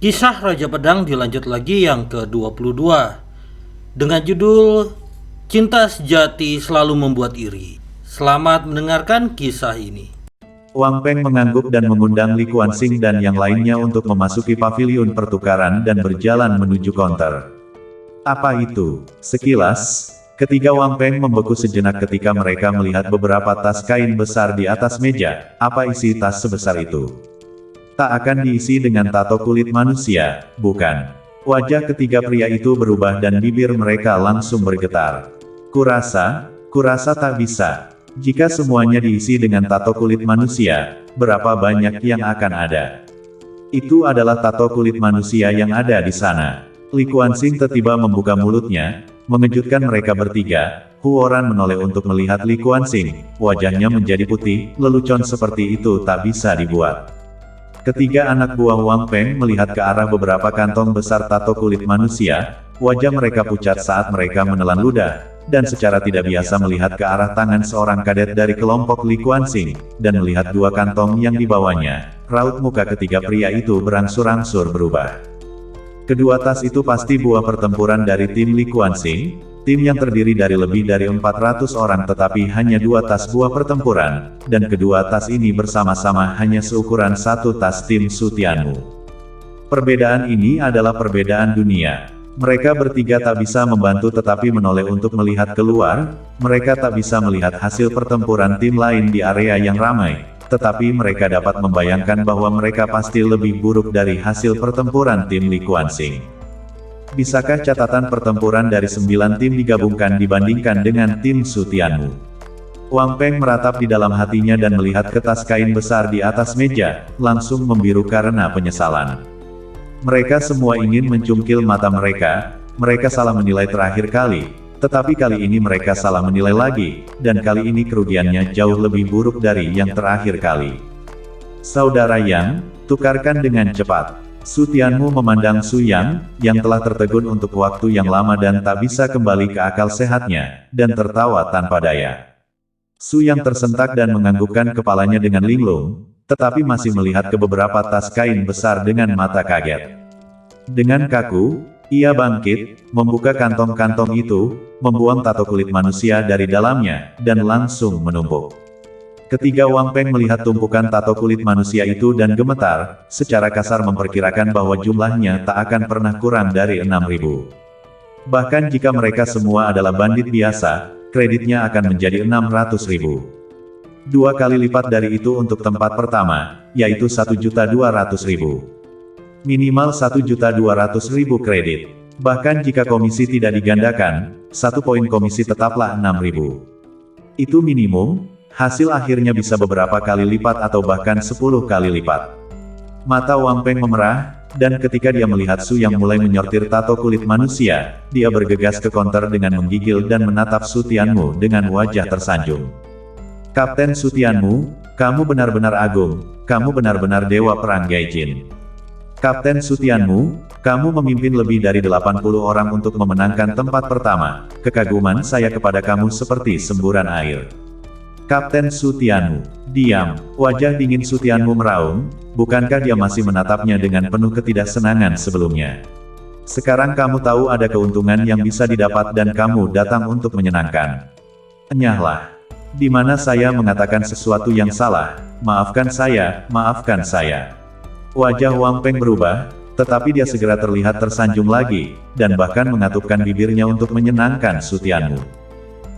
Kisah Raja Pedang dilanjut lagi yang ke-22 dengan judul Cinta Sejati Selalu Membuat Iri. Selamat mendengarkan kisah ini. Wang Peng mengangguk dan mengundang Li Kuansing dan yang lainnya untuk memasuki paviliun pertukaran dan berjalan menuju konter. Apa itu? Sekilas, ketiga Wang Peng membeku sejenak ketika mereka melihat beberapa tas kain besar di atas meja. Apa isi tas sebesar itu? Tak akan diisi dengan tato kulit manusia, bukan? Wajah ketiga pria itu berubah dan bibir mereka langsung bergetar. Kurasa tak bisa. Jika semuanya diisi dengan tato kulit manusia, berapa banyak yang akan ada? Itu adalah tato kulit manusia yang ada di sana. Li Kuansing tiba-tiba membuka mulutnya, mengejutkan mereka bertiga. Huoran menoleh untuk melihat Li Kuansing. Wajahnya menjadi putih, lelucon seperti itu tak bisa dibuat. Ketiga anak buah Wang Peng melihat ke arah beberapa kantong besar tato kulit manusia. Wajah mereka pucat saat mereka menelan ludah, dan secara tidak biasa melihat ke arah tangan seorang kadet dari kelompok Li Kuansing, dan melihat dua kantong yang dibawanya. Raut muka ketiga pria itu berangsur-angsur berubah. Kedua tas itu pasti buah pertempuran dari tim Li Kuansing, tim yang terdiri dari lebih dari 400 orang tetapi hanya dua tas buah pertempuran, dan kedua tas ini bersama-sama hanya seukuran satu tas tim Su Tianmu. Perbedaan ini adalah perbedaan dunia. Mereka bertiga tak bisa membantu tetapi menoleh untuk melihat keluar. Mereka tak bisa melihat hasil pertempuran tim lain di area yang ramai, tetapi mereka dapat membayangkan bahwa mereka pasti lebih buruk dari hasil pertempuran tim Li Kuansing. Bisakah catatan pertempuran dari 9 tim digabungkan dibandingkan dengan tim Su Tianmu? Wang Peng meratap di dalam hatinya dan melihat ke tas kain besar di atas meja, langsung membiru karena penyesalan. Mereka semua ingin mencungkil mata mereka salah menilai terakhir kali, tetapi kali ini mereka salah menilai lagi, dan kali ini kerugiannya jauh lebih buruk dari yang terakhir kali. Saudara Yang, tukarkan dengan cepat. Su Tianmu memandang Su Yang, yang telah tertegun untuk waktu yang lama dan tak bisa kembali ke akal sehatnya, dan tertawa tanpa daya. Su Yang tersentak dan menganggukkan kepalanya dengan linglung, tetapi masih melihat ke beberapa tas kain besar dengan mata kaget. Dengan kaku, ia bangkit, membuka kantong-kantong itu, membuang tato kulit manusia dari dalamnya, dan langsung menumpuk. Ketiga Wang Peng melihat tumpukan tato kulit manusia itu dan gemetar, secara kasar memperkirakan bahwa jumlahnya tak akan pernah kurang dari 6.000. Bahkan jika mereka semua adalah bandit biasa, kreditnya akan menjadi 600.000. 2 kali lipat dari itu untuk tempat pertama, yaitu 1.200.000. Minimal 1.200.000 kredit. Bahkan jika komisi tidak digandakan, 1 poin komisi tetaplah 6.000. Itu minimum. Hasil akhirnya bisa beberapa kali lipat atau bahkan 10 kali lipat. Mata Wang Peng memerah, dan ketika dia melihat Su yang mulai menyortir tato kulit manusia, dia bergegas ke konter dengan menggigil dan menatap Su Tianmu dengan wajah tersanjung. Kapten Su Tianmu, kamu benar-benar agung, kamu benar-benar dewa perang Gaijin. Kapten Su Tianmu, kamu memimpin lebih dari 80 orang untuk memenangkan tempat pertama. Kekaguman saya kepada kamu seperti semburan air. Kapten Su Tianmu, diam. Wajah dingin Su Tianmu meraung, bukankah dia masih menatapnya dengan penuh ketidaksenangan sebelumnya? Sekarang kamu tahu ada keuntungan yang bisa didapat dan kamu datang untuk menyenangkan. Enyahlah. Di mana saya mengatakan sesuatu yang salah, maafkan saya, maafkan saya. Wajah Wang Peng berubah, tetapi dia segera terlihat tersanjung lagi, dan bahkan mengatupkan bibirnya untuk menyenangkan Su Tianmu.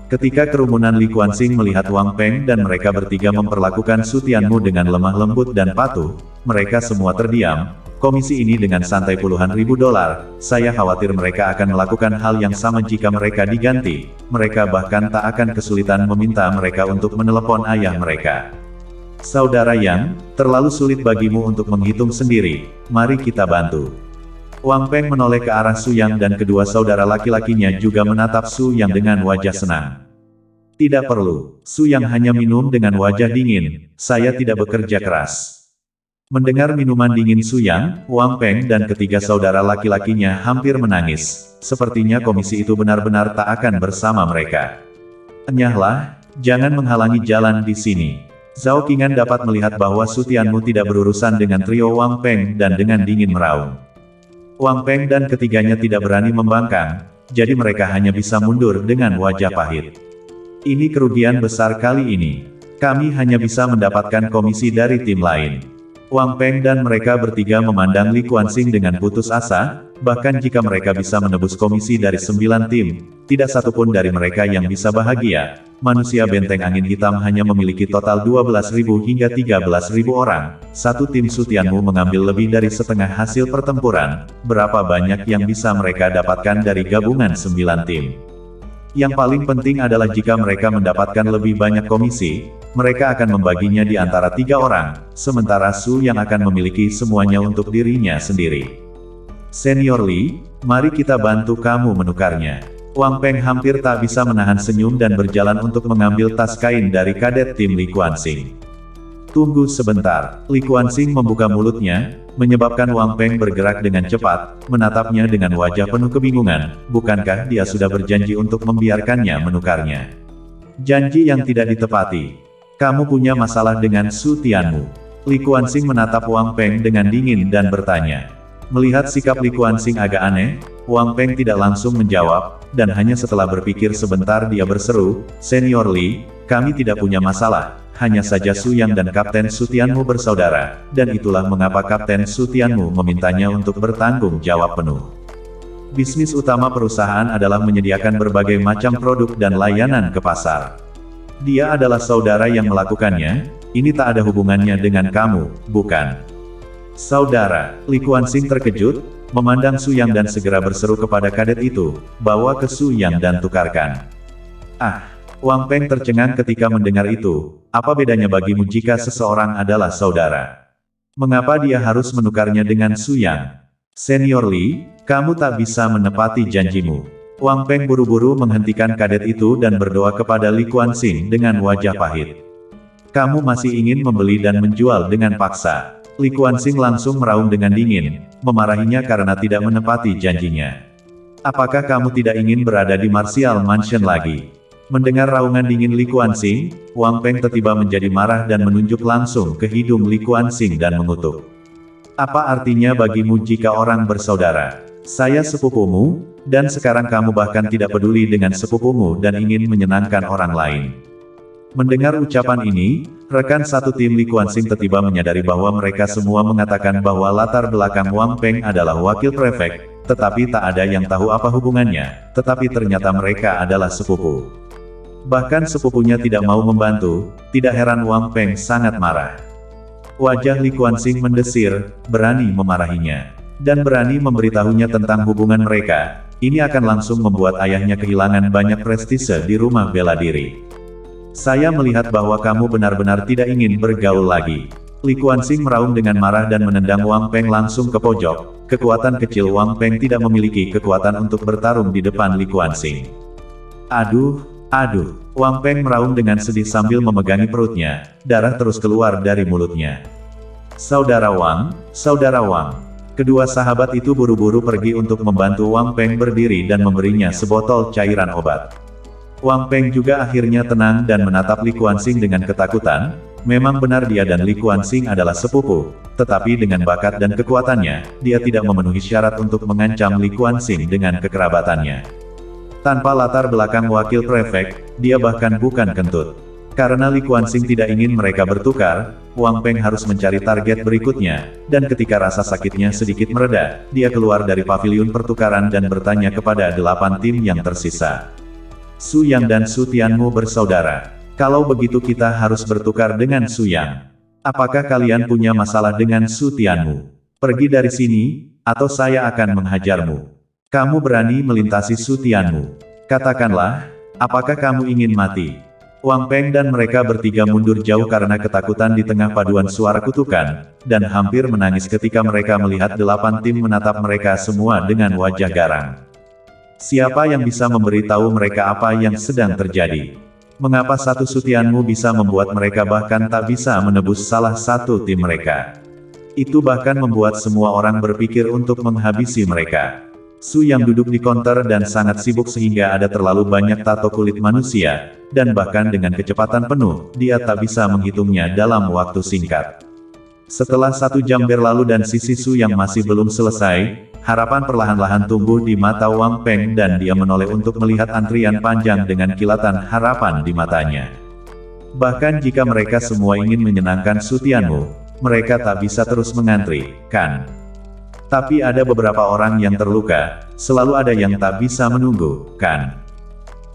Ketika kerumunan Li Kuansing melihat Wang Peng dan mereka bertiga memperlakukan Su Tianmu dengan lemah lembut dan patuh, mereka semua terdiam. Komisi ini dengan santai puluhan ribu dolar, saya khawatir mereka akan melakukan hal yang sama jika mereka diganti. Mereka bahkan tak akan kesulitan meminta mereka untuk menelepon ayah mereka. Saudara Yang, terlalu sulit bagimu untuk menghitung sendiri, mari kita bantu. Wang Peng menoleh ke arah Su Yang dan kedua saudara laki-lakinya juga menatap Su Yang dengan wajah senang. Tidak perlu, Su Yang hanya minum dengan wajah dingin, saya tidak bekerja keras. Mendengar minuman dingin Su Yang, Wang Peng dan ketiga saudara laki-lakinya hampir menangis. Sepertinya komisi itu benar-benar tak akan bersama mereka. Enyahlah, jangan menghalangi jalan di sini. Zhao Qingan dapat melihat bahwa Su Tianmu tidak berurusan dengan trio Wang Peng dan dengan dingin meraung. Wang Peng dan ketiganya tidak berani membangkang, jadi mereka hanya bisa mundur dengan wajah pahit. Ini kerugian besar kali ini. Kami hanya bisa mendapatkan komisi dari tim lain. Wang Peng dan mereka bertiga memandang Li Kuanxing dengan putus asa, bahkan jika mereka bisa menebus komisi dari 9 tim, tidak satupun dari mereka yang bisa bahagia. Manusia benteng angin hitam hanya memiliki total 12.000 hingga 13.000 orang. Satu tim Su Tianmu mengambil lebih dari setengah hasil pertempuran. Berapa banyak yang bisa mereka dapatkan dari gabungan 9 tim? Yang paling penting adalah jika mereka mendapatkan lebih banyak komisi, mereka akan membaginya di antara 3 orang, sementara Su yang akan memiliki semuanya untuk dirinya sendiri. Senior Li, mari kita bantu kamu menukarnya. Wang Peng hampir tak bisa menahan senyum dan berjalan untuk mengambil tas kain dari kadet tim Li Kuanxing. Tunggu sebentar, Li Kuanxing membuka mulutnya, menyebabkan Wang Peng bergerak dengan cepat, menatapnya dengan wajah penuh kebingungan. Bukankah dia sudah berjanji untuk membiarkannya menukarnya? Janji yang tidak ditepati. Kamu punya masalah dengan Su Tianmu. Li Kuanxing menatap Wang Peng dengan dingin dan bertanya. Melihat sikap Li Kuanxing agak aneh, Wang Peng tidak langsung menjawab, dan hanya setelah berpikir sebentar dia berseru, Senior Li, kami tidak punya masalah. Hanya saja Su Yang dan Kapten Su Tianmu bersaudara, dan itulah mengapa Kapten Su Tianmu memintanya untuk bertanggung jawab penuh. Bisnis utama perusahaan adalah menyediakan berbagai macam produk dan layanan ke pasar. Dia adalah saudara yang melakukannya, ini tak ada hubungannya dengan kamu, bukan? Saudara, Li Kuanxing terkejut, memandang Su Yang dan segera berseru kepada kadet itu, bawa ke Su Yang dan tukarkan. Wang Peng tercengang ketika mendengar itu. Apa bedanya bagimu jika seseorang adalah saudara? Mengapa dia harus menukarnya dengan Su Yang? Senior Li, kamu tak bisa menepati janjimu. Wang Peng buru-buru menghentikan kadet itu dan berdoa kepada Li Kuanxing dengan wajah pahit. Kamu masih ingin membeli dan menjual dengan paksa. Li Kuanxing langsung meraung dengan dingin, memarahinya karena tidak menepati janjinya. Apakah kamu tidak ingin berada di Martial Mansion lagi? Mendengar raungan dingin Li Kuanxing, Wang Peng tiba-tiba menjadi marah dan menunjuk langsung ke hidung Li Kuanxing dan mengutuk. Apa artinya bagimu jika orang bersaudara? Saya sepupumu, dan sekarang kamu bahkan tidak peduli dengan sepupumu dan ingin menyenangkan orang lain. Mendengar ucapan ini, rekan satu tim Li Kuanxing tiba-tiba menyadari bahwa mereka semua mengatakan bahwa latar belakang Wang Peng adalah wakil prefek, tetapi tak ada yang tahu apa hubungannya, tetapi ternyata mereka adalah sepupu. Bahkan sepupunya tidak mau membantu, tidak heran Wang Peng sangat marah. Wajah Li Kuanxing mendesir, berani memarahinya. Dan berani memberitahunya tentang hubungan mereka, ini akan langsung membuat ayahnya kehilangan banyak prestise di rumah bela diri. Saya melihat bahwa kamu benar-benar tidak ingin bergaul lagi. Li Kuanxing meraung dengan marah dan menendang Wang Peng langsung ke pojok. Kekuatan kecil Wang Peng tidak memiliki kekuatan untuk bertarung di depan Li Kuanxing. Aduh, Wang Peng meraung dengan sedih sambil memegangi perutnya, darah terus keluar dari mulutnya. Saudara Wang. Kedua sahabat itu buru-buru pergi untuk membantu Wang Peng berdiri dan memberinya sebotol cairan obat. Wang Peng juga akhirnya tenang dan menatap Li Kuanxing dengan ketakutan. Memang benar dia dan Li Kuanxing adalah sepupu, tetapi dengan bakat dan kekuatannya, dia tidak memenuhi syarat untuk mengancam Li Kuanxing dengan kekerabatannya. Tanpa latar belakang wakil prefek, dia bahkan bukan kentut. Karena Li Kuanxing tidak ingin mereka bertukar, Wang Peng harus mencari target berikutnya, dan ketika rasa sakitnya sedikit mereda, dia keluar dari paviliun pertukaran dan bertanya kepada 8 tim yang tersisa. Su Yang dan Su Tianmu bersaudara. Kalau begitu kita harus bertukar dengan Su Yang. Apakah kalian punya masalah dengan Su Tianmu? Pergi dari sini, atau saya akan menghajarmu. Kamu berani melintasi Su Tianmu. Katakanlah, apakah kamu ingin mati? Wang Peng dan mereka bertiga mundur jauh karena ketakutan di tengah paduan suara kutukan, dan hampir menangis ketika mereka melihat 8 tim menatap mereka semua dengan wajah garang. Siapa yang bisa memberitahu mereka apa yang sedang terjadi? Mengapa satu Su Tianmu bisa membuat mereka bahkan tak bisa menebus salah satu tim mereka? Itu bahkan membuat semua orang berpikir untuk menghabisi mereka. Su Yang duduk di konter dan sangat sibuk sehingga ada terlalu banyak tato kulit manusia, dan bahkan dengan kecepatan penuh, dia tak bisa menghitungnya dalam waktu singkat. Setelah 1 jam berlalu dan sisi Su Yang masih belum selesai, harapan perlahan-lahan tumbuh di mata Wang Peng dan dia menoleh untuk melihat antrian panjang dengan kilatan harapan di matanya. Bahkan jika mereka semua ingin menyenangkan Su Tianmu, mereka tak bisa terus mengantri, kan? Tapi ada beberapa orang yang terluka, selalu ada yang tak bisa menunggu, kan?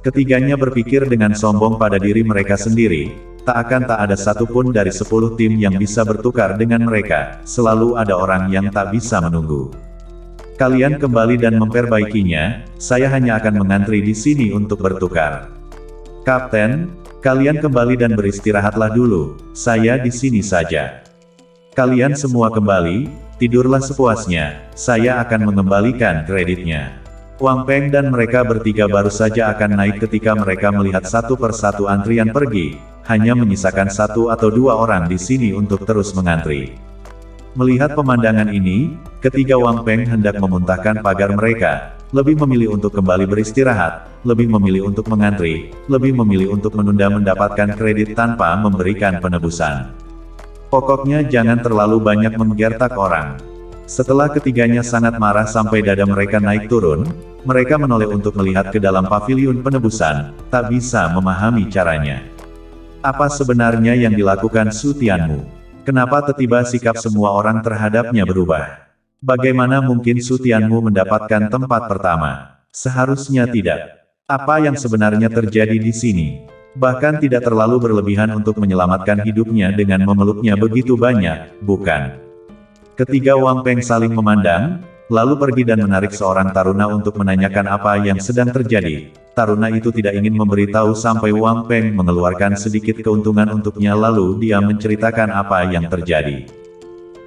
Ketiganya berpikir dengan sombong pada diri mereka sendiri, tak ada satupun dari 10 tim yang bisa bertukar dengan mereka, selalu ada orang yang tak bisa menunggu. Kalian kembali dan memperbaikinya, saya hanya akan mengantri di sini untuk bertukar. Kapten, kalian kembali dan beristirahatlah dulu, saya di sini saja. Kalian semua kembali, tidurlah sepuasnya, saya akan mengembalikan kreditnya. Wang Peng dan mereka bertiga baru saja akan naik ketika mereka melihat satu persatu antrian pergi, hanya menyisakan 1 atau 2 orang di sini untuk terus mengantri. Melihat pemandangan ini, ketiga Wang Peng hendak memuntahkan pagar mereka, lebih memilih untuk kembali beristirahat, lebih memilih untuk mengantri, lebih memilih untuk menunda mendapatkan kredit tanpa memberikan penebusan. Pokoknya jangan terlalu banyak menggertak orang. Setelah ketiganya sangat marah sampai dada mereka naik turun, mereka menoleh untuk melihat ke dalam paviliun penebusan, tak bisa memahami caranya. Apa sebenarnya yang dilakukan Su Tianmu? Kenapa tiba-tiba sikap semua orang terhadapnya berubah? Bagaimana mungkin Su Tianmu mendapatkan tempat pertama? Seharusnya tidak. Apa yang sebenarnya terjadi di sini? Bahkan tidak terlalu berlebihan untuk menyelamatkan hidupnya dengan memeluknya begitu banyak, bukan? Ketiga Wang Peng saling memandang, lalu pergi dan menarik seorang taruna untuk menanyakan apa yang sedang terjadi. Taruna itu tidak ingin memberitahu sampai Wang Peng mengeluarkan sedikit keuntungan untuknya lalu dia menceritakan apa yang terjadi.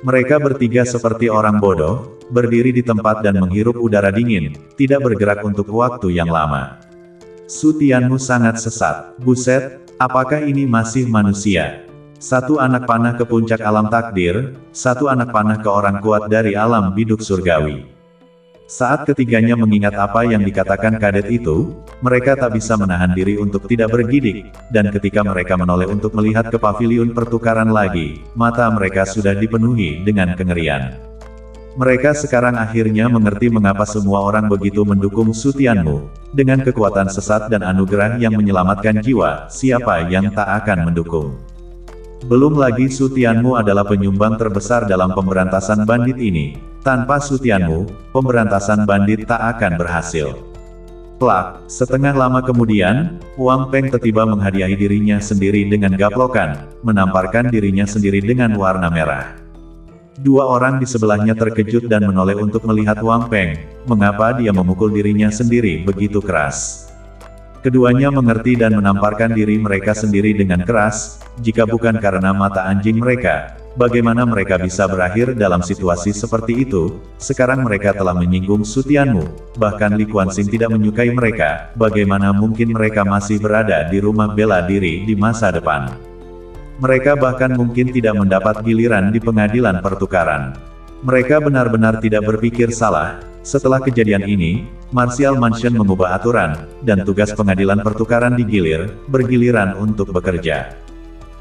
Mereka bertiga seperti orang bodoh, berdiri di tempat dan menghirup udara dingin, tidak bergerak untuk waktu yang lama. Su Tianmu sangat sesat. Buset, apakah ini masih manusia? Satu anak panah ke puncak alam takdir, satu anak panah ke orang kuat dari alam biduk surgawi. Saat ketiganya mengingat apa yang dikatakan kadet itu, mereka tak bisa menahan diri untuk tidak bergidik, dan ketika mereka menoleh untuk melihat ke paviliun pertukaran lagi, mata mereka sudah dipenuhi dengan kengerian. Mereka sekarang akhirnya mengerti mengapa semua orang begitu mendukung Su Tianmu. Dengan kekuatan sesat dan anugerah yang menyelamatkan jiwa, siapa yang tak akan mendukung? Belum lagi Su Tianmu adalah penyumbang terbesar dalam pemberantasan bandit ini. Tanpa Su Tianmu, pemberantasan bandit tak akan berhasil. Plak, setengah lama kemudian, Wang Peng tiba-tiba menghadiahi dirinya sendiri dengan gaplokan, menamparkan dirinya sendiri dengan warna merah. Dua orang di sebelahnya terkejut dan menoleh untuk melihat Wang Peng, mengapa dia memukul dirinya sendiri begitu keras. Keduanya mengerti dan menamparkan diri mereka sendiri dengan keras, jika bukan karena mata anjing mereka, bagaimana mereka bisa berakhir dalam situasi seperti itu. Sekarang mereka telah menyinggung Su Tianmu, bahkan Li Kuanxing tidak menyukai mereka, bagaimana mungkin mereka masih berada di rumah bela diri di masa depan. Mereka bahkan mungkin tidak mendapat giliran di pengadilan pertukaran. Mereka benar-benar tidak berpikir salah. Setelah kejadian ini, Martial Mansion mengubah aturan, dan tugas pengadilan pertukaran bergiliran untuk bekerja.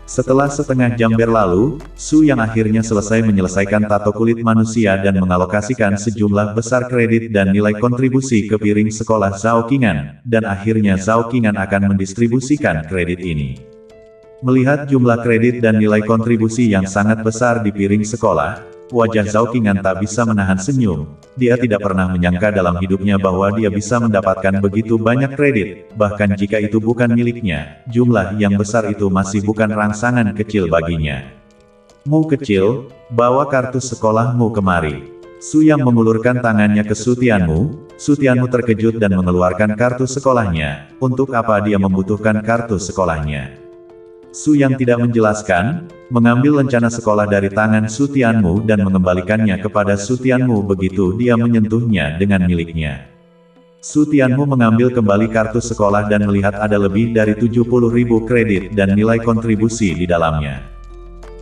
Setelah setengah jam berlalu, Su yang akhirnya selesai menyelesaikan tato kulit manusia dan mengalokasikan sejumlah besar kredit dan nilai kontribusi ke piring sekolah Zhao Qingan, dan akhirnya Zhao Qingan akan mendistribusikan kredit ini. Melihat jumlah kredit dan nilai kontribusi yang sangat besar di piring sekolah, wajah Zhao Qingan tak bisa menahan senyum. Dia tidak pernah menyangka dalam hidupnya bahwa dia bisa mendapatkan begitu banyak kredit, bahkan jika itu bukan miliknya, jumlah yang besar itu masih bukan rangsangan kecil baginya. Mu kecil, bawa kartu sekolahmu kemari. Su yang mengulurkan tangannya ke Su Tianmu. Su Tianmu terkejut dan mengeluarkan kartu sekolahnya. Untuk apa dia membutuhkan kartu sekolahnya? Su yang tidak menjelaskan, mengambil lencana sekolah dari tangan Su Tianmu dan mengembalikannya kepada Su Tianmu begitu dia menyentuhnya dengan miliknya. Su Tianmu mengambil kembali kartu sekolah dan melihat ada lebih dari 70.000 kredit dan nilai kontribusi di dalamnya.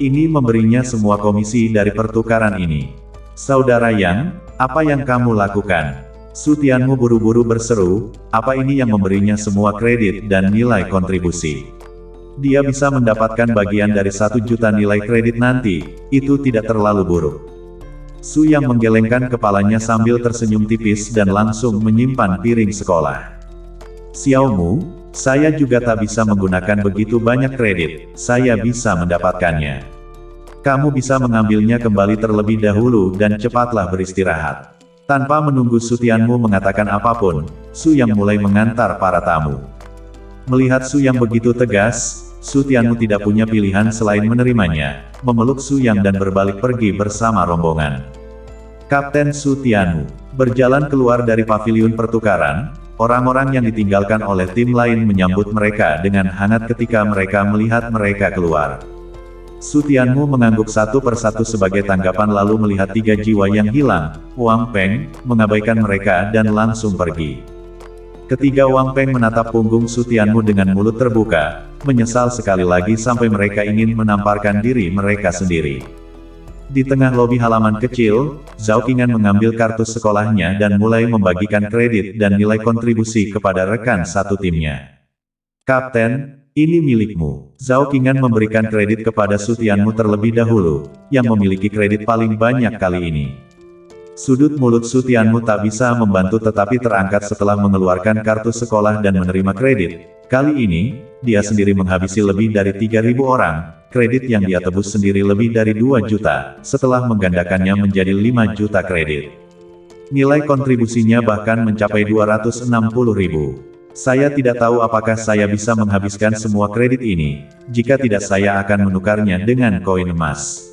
Ini memberinya semua komisi dari pertukaran ini. Saudara Yang, apa yang kamu lakukan? Su Tianmu buru-buru berseru, apa ini yang memberinya semua kredit dan nilai kontribusi? Dia bisa mendapatkan bagian dari 1 juta nilai kredit nanti, itu tidak terlalu buruk. Su Yang menggelengkan kepalanya sambil tersenyum tipis dan langsung menyimpan piring sekolah. Xiao Mu, saya juga tak bisa menggunakan begitu banyak kredit, saya bisa mendapatkannya. Kamu bisa mengambilnya kembali terlebih dahulu dan cepatlah beristirahat. Tanpa menunggu Su Tianmu mengatakan apapun, Su Yang mulai mengantar para tamu. Melihat Su Yang begitu tegas, Su Tianmu tidak punya pilihan selain menerimanya, memeluk Su Yang dan berbalik pergi bersama rombongan. Kapten Su Tianmu berjalan keluar dari paviliun pertukaran. Orang-orang yang ditinggalkan oleh tim lain menyambut mereka dengan hangat ketika mereka melihat mereka keluar. Su Tianmu mengangguk satu persatu sebagai tanggapan lalu melihat 3 jiwa yang hilang. Wang Peng mengabaikan mereka dan langsung pergi. Ketiga Wang Peng menatap punggung Su Tianmu dengan mulut terbuka, menyesal sekali lagi sampai mereka ingin menamparkan diri mereka sendiri. Di tengah lobi halaman kecil, Zhao Qingan mengambil kartu sekolahnya dan mulai membagikan kredit dan nilai kontribusi kepada rekan satu timnya. Kapten, ini milikmu. Zhao Qingan memberikan kredit kepada Su Tianmu terlebih dahulu, yang memiliki kredit paling banyak kali ini. Sudut mulut Su Tianmu tak bisa membantu tetapi terangkat setelah mengeluarkan kartu sekolah dan menerima kredit. Kali ini, dia sendiri menghabisi lebih dari 3.000 orang. Kredit yang dia tebus sendiri lebih dari 2 juta, setelah menggandakannya menjadi 5 juta kredit. Nilai kontribusinya bahkan mencapai 260.000. Saya tidak tahu apakah saya bisa menghabiskan semua kredit ini, jika tidak saya akan menukarnya dengan koin emas.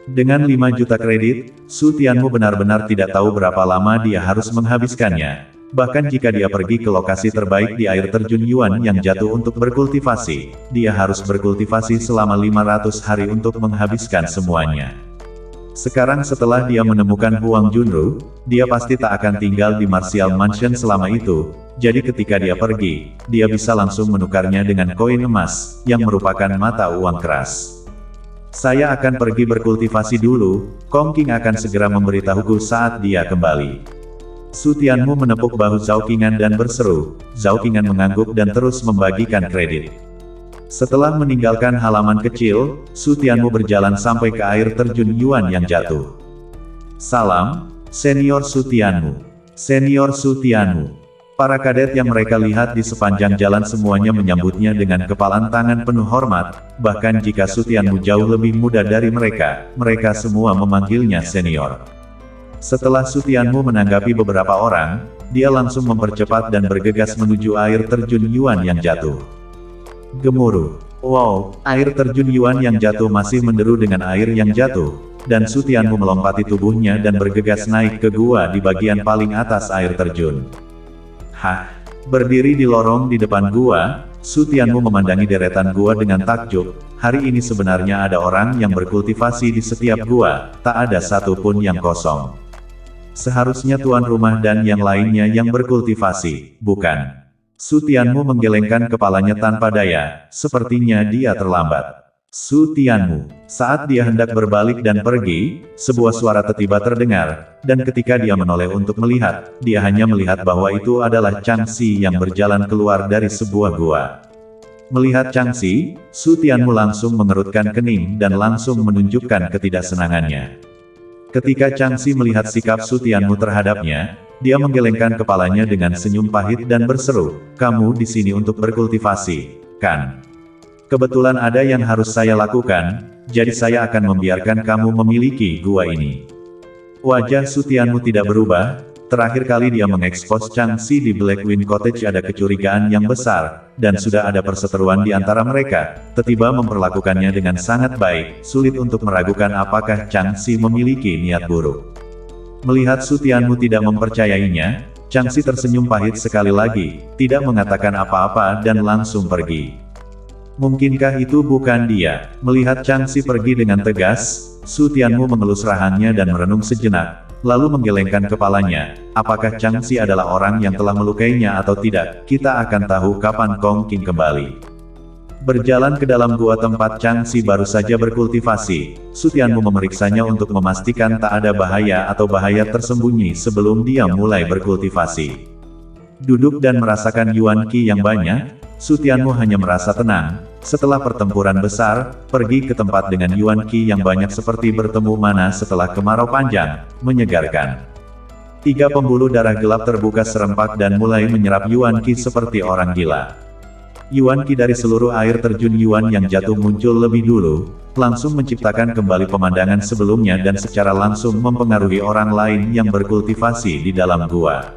Dengan 5 juta kredit, Su Tianmu benar-benar tidak tahu berapa lama dia harus menghabiskannya. Bahkan jika dia pergi ke lokasi terbaik di air terjun Yuan yang jatuh untuk berkultivasi, dia harus berkultivasi selama 500 hari untuk menghabiskan semuanya. Sekarang setelah dia menemukan Huang Junru, dia pasti tak akan tinggal di Martial Mansion selama itu, jadi ketika dia pergi, dia bisa langsung menukarnya dengan koin emas, yang merupakan mata uang keras. Saya akan pergi berkultivasi dulu, Kong Qing akan segera memberitahuku saat dia kembali. Su Tianmu menepuk bahu Zhao Qingan dan berseru. Zhao Qingan mengangguk dan terus membagikan kredit. Setelah meninggalkan halaman kecil, Su Tianmu berjalan sampai ke air terjun Yuan yang jatuh. Salam, Senior Su Tianmu. Senior Su Tianmu. Para kadet yang mereka lihat di sepanjang jalan semuanya menyambutnya dengan kepalan tangan penuh hormat, bahkan jika Su Tianmu jauh lebih muda dari mereka, mereka semua memanggilnya senior. Setelah Su Tianmu menanggapi beberapa orang, dia langsung mempercepat dan bergegas menuju air terjun Yuan yang jatuh. Gemuruh. Wow, air terjun Yuan yang jatuh masih menderu dengan air yang jatuh, dan Su Tianmu melompati tubuhnya dan bergegas naik ke gua di bagian paling atas air terjun. Hah? Berdiri di lorong di depan gua, Su Tianmu memandangi deretan gua dengan takjub. Hari ini sebenarnya ada orang yang berkultivasi di setiap gua, tak ada satupun yang kosong. Seharusnya tuan rumah dan yang lainnya yang berkultivasi, bukan? Su Tianmu menggelengkan kepalanya tanpa daya, sepertinya dia terlambat. Su Tianmu, saat dia hendak berbalik dan pergi, sebuah suara tiba-tiba terdengar, dan ketika dia menoleh untuk melihat, dia hanya melihat bahwa itu adalah Chang Xi yang berjalan keluar dari sebuah gua. Melihat Chang Xi, Su Tianmu langsung mengerutkan kening dan langsung menunjukkan ketidaksenangannya. Ketika Chang Xi melihat sikap Su Tianmu terhadapnya, dia menggelengkan kepalanya dengan senyum pahit dan berseru, "Kamu di sini untuk berkultivasi, kan? Kebetulan ada yang harus saya lakukan, jadi saya akan membiarkan kamu memiliki gua ini." Wajah Su Tianmu tidak berubah. Terakhir kali dia mengekspos Chang Xi di Blackwing Cottage ada kecurigaan yang besar, dan sudah ada perseteruan di antara mereka. Tiba-tiba memperlakukannya dengan sangat baik, sulit untuk meragukan apakah Chang Xi memiliki niat buruk. Melihat Su Tianmu tidak mempercayainya, Chang Xi tersenyum pahit sekali lagi, tidak mengatakan apa-apa dan langsung pergi. Mungkinkah itu bukan dia? Melihat Chang Xi pergi dengan tegas, Su Tianmu mengelus rahangnya dan merenung sejenak, lalu menggelengkan kepalanya. Apakah Chang Xi adalah orang yang telah melukainya atau tidak? Kita akan tahu kapan Kong Qing kembali. Berjalan ke dalam gua tempat Chang Xi baru saja berkultivasi, Su Tianmu memeriksanya untuk memastikan tak ada bahaya atau bahaya tersembunyi sebelum dia mulai berkultivasi. Duduk dan merasakan Yuan Qi yang banyak, Su Tianmu hanya merasa tenang. Setelah pertempuran besar, pergi ke tempat dengan Yuan Qi yang banyak seperti bertemu mana setelah kemarau panjang, menyegarkan. 3 pembuluh darah gelap terbuka serempak dan mulai menyerap Yuan Qi seperti orang gila. Yuan Qi dari seluruh air terjun Yuan yang jatuh muncul lebih dulu, langsung menciptakan kembali pemandangan sebelumnya dan secara langsung mempengaruhi orang lain yang berkultivasi di dalam gua.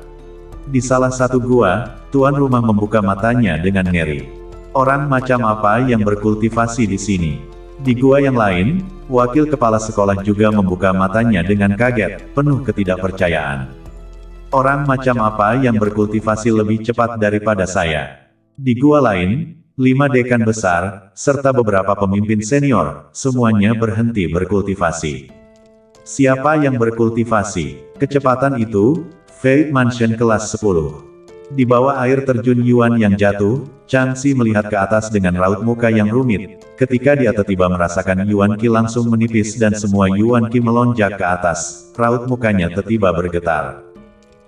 Di salah satu gua, tuan rumah membuka matanya dengan ngeri. Orang macam apa yang berkultivasi di sini? Di gua yang lain, wakil kepala sekolah juga membuka matanya dengan kaget, penuh ketidakpercayaan. Orang macam apa yang berkultivasi lebih cepat daripada saya? Di gua lain, 5 dekan besar, serta beberapa pemimpin senior, semuanya berhenti berkultivasi. Siapa yang berkultivasi? Kecepatan itu, Fate Mansion kelas 10. Di bawah air terjun Yuan yang jatuh, Changxi melihat ke atas dengan raut muka yang rumit. Ketika dia tiba-tiba merasakan Yuan Qi langsung menipis dan semua Yuan Qi melonjak ke atas, raut mukanya tiba-tiba bergetar.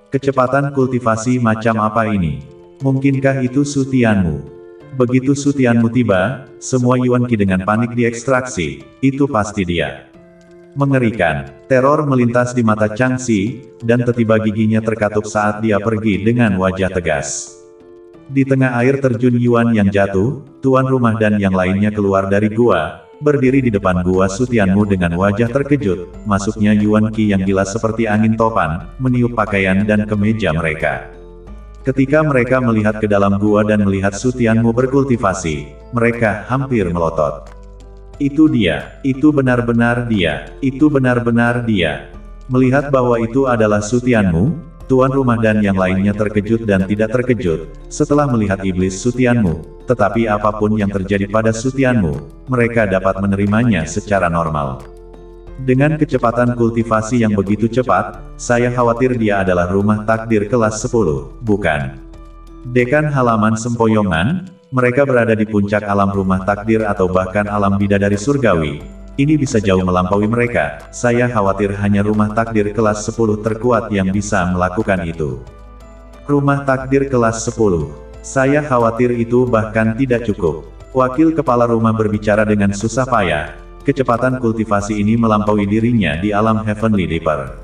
Kecepatan kultivasi macam apa ini? Mungkinkah itu Sutianmu? Begitu Sutianmu tiba, semua Yuan Qi dengan panik diekstraksi, itu pasti dia. Mengerikan, teror melintas di mata Changxi, dan tiba-tiba giginya terkatup saat dia pergi dengan wajah tegas. Di tengah air terjun Yuan yang jatuh, tuan rumah dan yang lainnya keluar dari gua, berdiri di depan gua Sutianmu dengan wajah terkejut, masuknya Yuan Qi yang gila seperti angin topan, meniup pakaian dan kemeja mereka. Ketika mereka melihat ke dalam gua dan melihat Sutianmu berkultivasi, mereka hampir melotot. Itu dia, itu benar-benar dia, itu benar-benar dia. Melihat bahwa itu adalah Sutianmu, tuan rumah dan yang lainnya terkejut dan tidak terkejut, setelah melihat iblis Sutianmu, tetapi apapun yang terjadi pada Sutianmu, mereka dapat menerimanya secara normal. Dengan kecepatan kultivasi yang begitu cepat, saya khawatir dia adalah rumah takdir kelas 10, bukan? Dekan halaman sempoyongan, mereka berada di puncak alam rumah takdir atau bahkan alam bidadari surgawi. Ini bisa jauh melampaui mereka, saya khawatir hanya rumah takdir kelas 10 terkuat yang bisa melakukan itu. Rumah takdir kelas 10. Saya khawatir itu bahkan tidak cukup. Wakil kepala rumah berbicara dengan susah payah. Kecepatan kultivasi ini melampaui dirinya di alam Heavenly Deeper.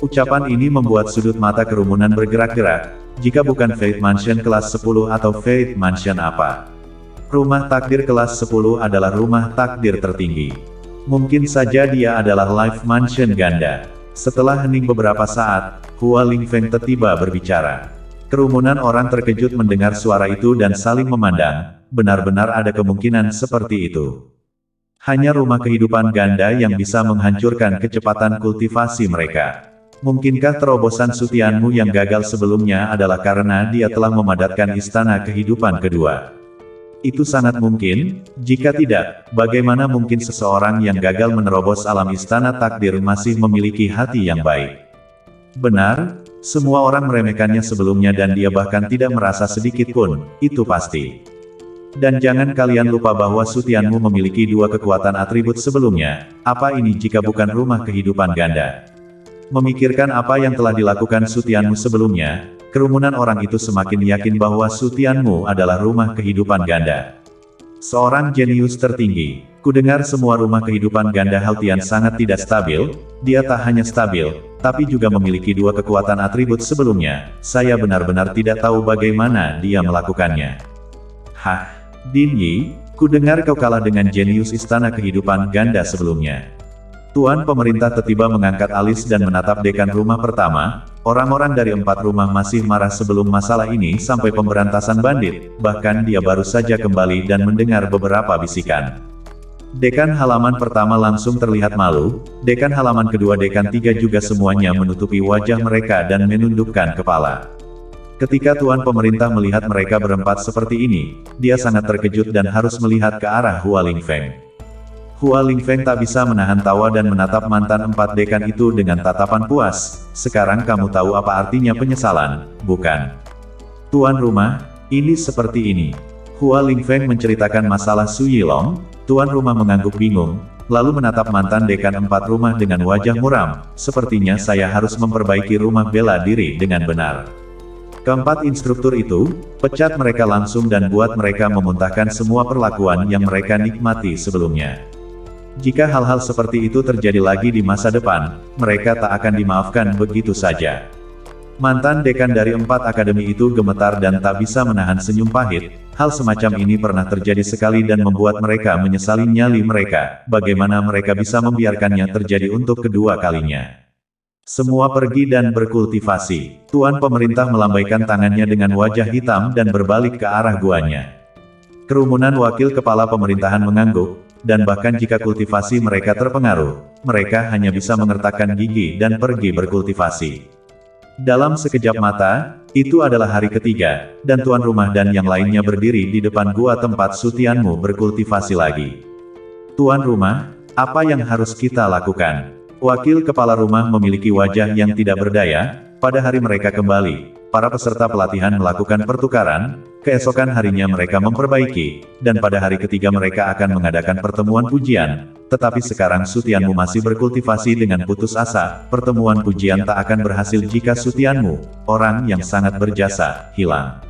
Ucapan ini membuat sudut mata kerumunan bergerak-gerak. Jika bukan Fate Mansion kelas 10 atau Fate Mansion apa? Rumah takdir kelas 10 adalah rumah takdir tertinggi. Mungkin saja dia adalah Life Mansion ganda. Setelah hening beberapa saat, Hua Lingfeng tiba berbicara. Kerumunan orang terkejut mendengar suara itu dan saling memandang, benar-benar ada kemungkinan seperti itu. Hanya rumah kehidupan ganda yang bisa menghancurkan kecepatan kultivasi mereka. Mungkinkah terobosan Sutianmu yang gagal sebelumnya adalah karena dia telah memadatkan istana kehidupan kedua? Itu sangat mungkin, jika tidak, bagaimana mungkin seseorang yang gagal menerobos alam istana takdir masih memiliki hati yang baik? Benar, semua orang meremehkannya sebelumnya dan dia bahkan tidak merasa sedikit pun, itu pasti. Dan jangan kalian lupa bahwa Sutianmu memiliki 2 kekuatan atribut sebelumnya, apa ini jika bukan rumah kehidupan ganda? Memikirkan apa yang telah dilakukan Sutianmu sebelumnya, kerumunan orang itu semakin yakin bahwa Sutianmu adalah rumah kehidupan ganda. Seorang jenius tertinggi. Kudengar semua rumah kehidupan ganda Haltian sangat tidak stabil, dia tak hanya stabil, tapi juga memiliki 2 kekuatan atribut sebelumnya, saya benar-benar tidak tahu bagaimana dia melakukannya. Hah, Din Yi, kudengar kau kalah dengan jenius istana kehidupan ganda sebelumnya. Tuan pemerintah tiba-tiba mengangkat alis dan menatap dekan rumah pertama, orang-orang dari 4 rumah masih marah sebelum masalah ini sampai pemberantasan bandit, bahkan dia baru saja kembali dan mendengar beberapa bisikan. Dekan halaman pertama langsung terlihat malu, dekan halaman kedua dekan 3 juga semuanya menutupi wajah mereka dan menundukkan kepala. Ketika tuan pemerintah melihat mereka berempat seperti ini, dia sangat terkejut dan harus melihat ke arah Hua Lingfeng. Hua Lingfeng tak bisa menahan tawa dan menatap mantan 4 dekan itu dengan tatapan puas. Sekarang kamu tahu apa artinya penyesalan, bukan? Tuan rumah, ini seperti ini. Hua Lingfeng menceritakan masalah Su Yilong, tuan rumah mengangguk bingung, lalu menatap mantan dekan 4 rumah dengan wajah muram. Sepertinya saya harus memperbaiki rumah bela diri dengan benar. Keempat instruktur itu, pecat mereka langsung dan buat mereka memuntahkan semua perlakuan yang mereka nikmati sebelumnya. Jika hal-hal seperti itu terjadi lagi di masa depan, mereka tak akan dimaafkan begitu saja. Mantan dekan dari 4 akademi itu gemetar dan tak bisa menahan senyum pahit. Hal semacam ini pernah terjadi sekali dan membuat mereka menyesali nyali mereka. Bagaimana mereka bisa membiarkannya terjadi untuk kedua kalinya? Semua pergi dan berkultivasi. Tuan pemerintah melambaikan tangannya dengan wajah hitam dan berbalik ke arah guanya. Kerumunan wakil kepala pemerintahan mengangguk, dan bahkan jika kultivasi mereka terpengaruh, mereka hanya bisa mengertakkan gigi dan pergi berkultivasi. Dalam sekejap mata, itu adalah hari ketiga, dan tuan rumah dan yang lainnya berdiri di depan gua tempat Su Tianmu berkultivasi lagi. Tuan rumah, apa yang harus kita lakukan? Wakil kepala rumah memiliki wajah yang tidak berdaya. Pada hari mereka kembali, para peserta pelatihan melakukan pertukaran, keesokan harinya mereka memperbaiki, dan pada hari ketiga mereka akan mengadakan pertemuan pujian. Tetapi sekarang Su Tianmu masih berkultivasi dengan putus asa. Pertemuan pujian tak akan berhasil jika Su Tianmu, orang yang sangat berjasa, hilang.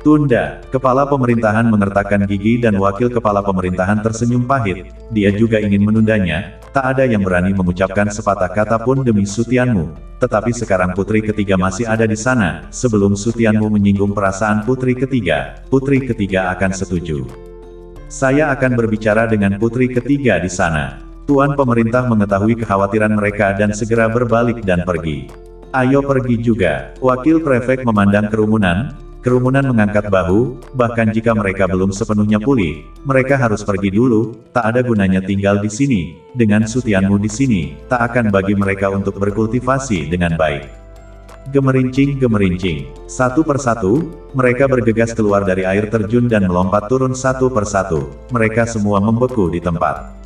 Tunda. Kepala pemerintahan mengertakkan gigi dan wakil kepala pemerintahan tersenyum pahit. Dia juga ingin menundanya. Tak ada yang berani mengucapkan sepatah kata pun demi Su Tianmu. Tetapi sekarang putri ketiga masih ada di sana. Sebelum Su Tianmu menyinggung perasaan putri ketiga akan setuju. Saya akan berbicara dengan putri ketiga di sana. Tuan pemerintah mengetahui kekhawatiran mereka dan segera berbalik dan pergi. Ayo pergi juga. Wakil prefek memandang kerumunan. Kerumunan mengangkat bahu, bahkan jika mereka belum sepenuhnya pulih, mereka harus pergi dulu. Tak ada gunanya tinggal di sini. Dengan Su Tianmu di sini, tak akan bagi mereka untuk berkultivasi dengan baik. Gemerincing-gemerincing. Satu persatu, mereka bergegas keluar dari air terjun dan melompat turun satu persatu. Mereka semua membeku di tempat.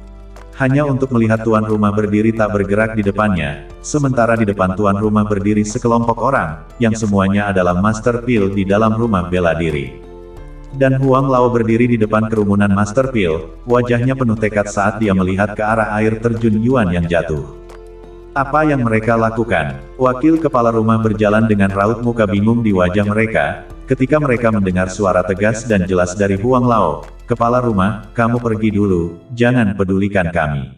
Hanya untuk melihat tuan rumah berdiri tak bergerak di depannya, sementara di depan tuan rumah berdiri sekelompok orang, yang semuanya adalah Master Pil di dalam rumah bela diri. Dan Huang Lao berdiri di depan kerumunan Master Pil, wajahnya penuh tekad saat dia melihat ke arah air terjun Yuan yang jatuh. Apa yang mereka lakukan? Wakil kepala rumah berjalan dengan raut muka bingung di wajah mereka, ketika mereka mendengar suara tegas dan jelas dari Huang Lao. Kepala rumah, kamu pergi dulu, jangan pedulikan kami.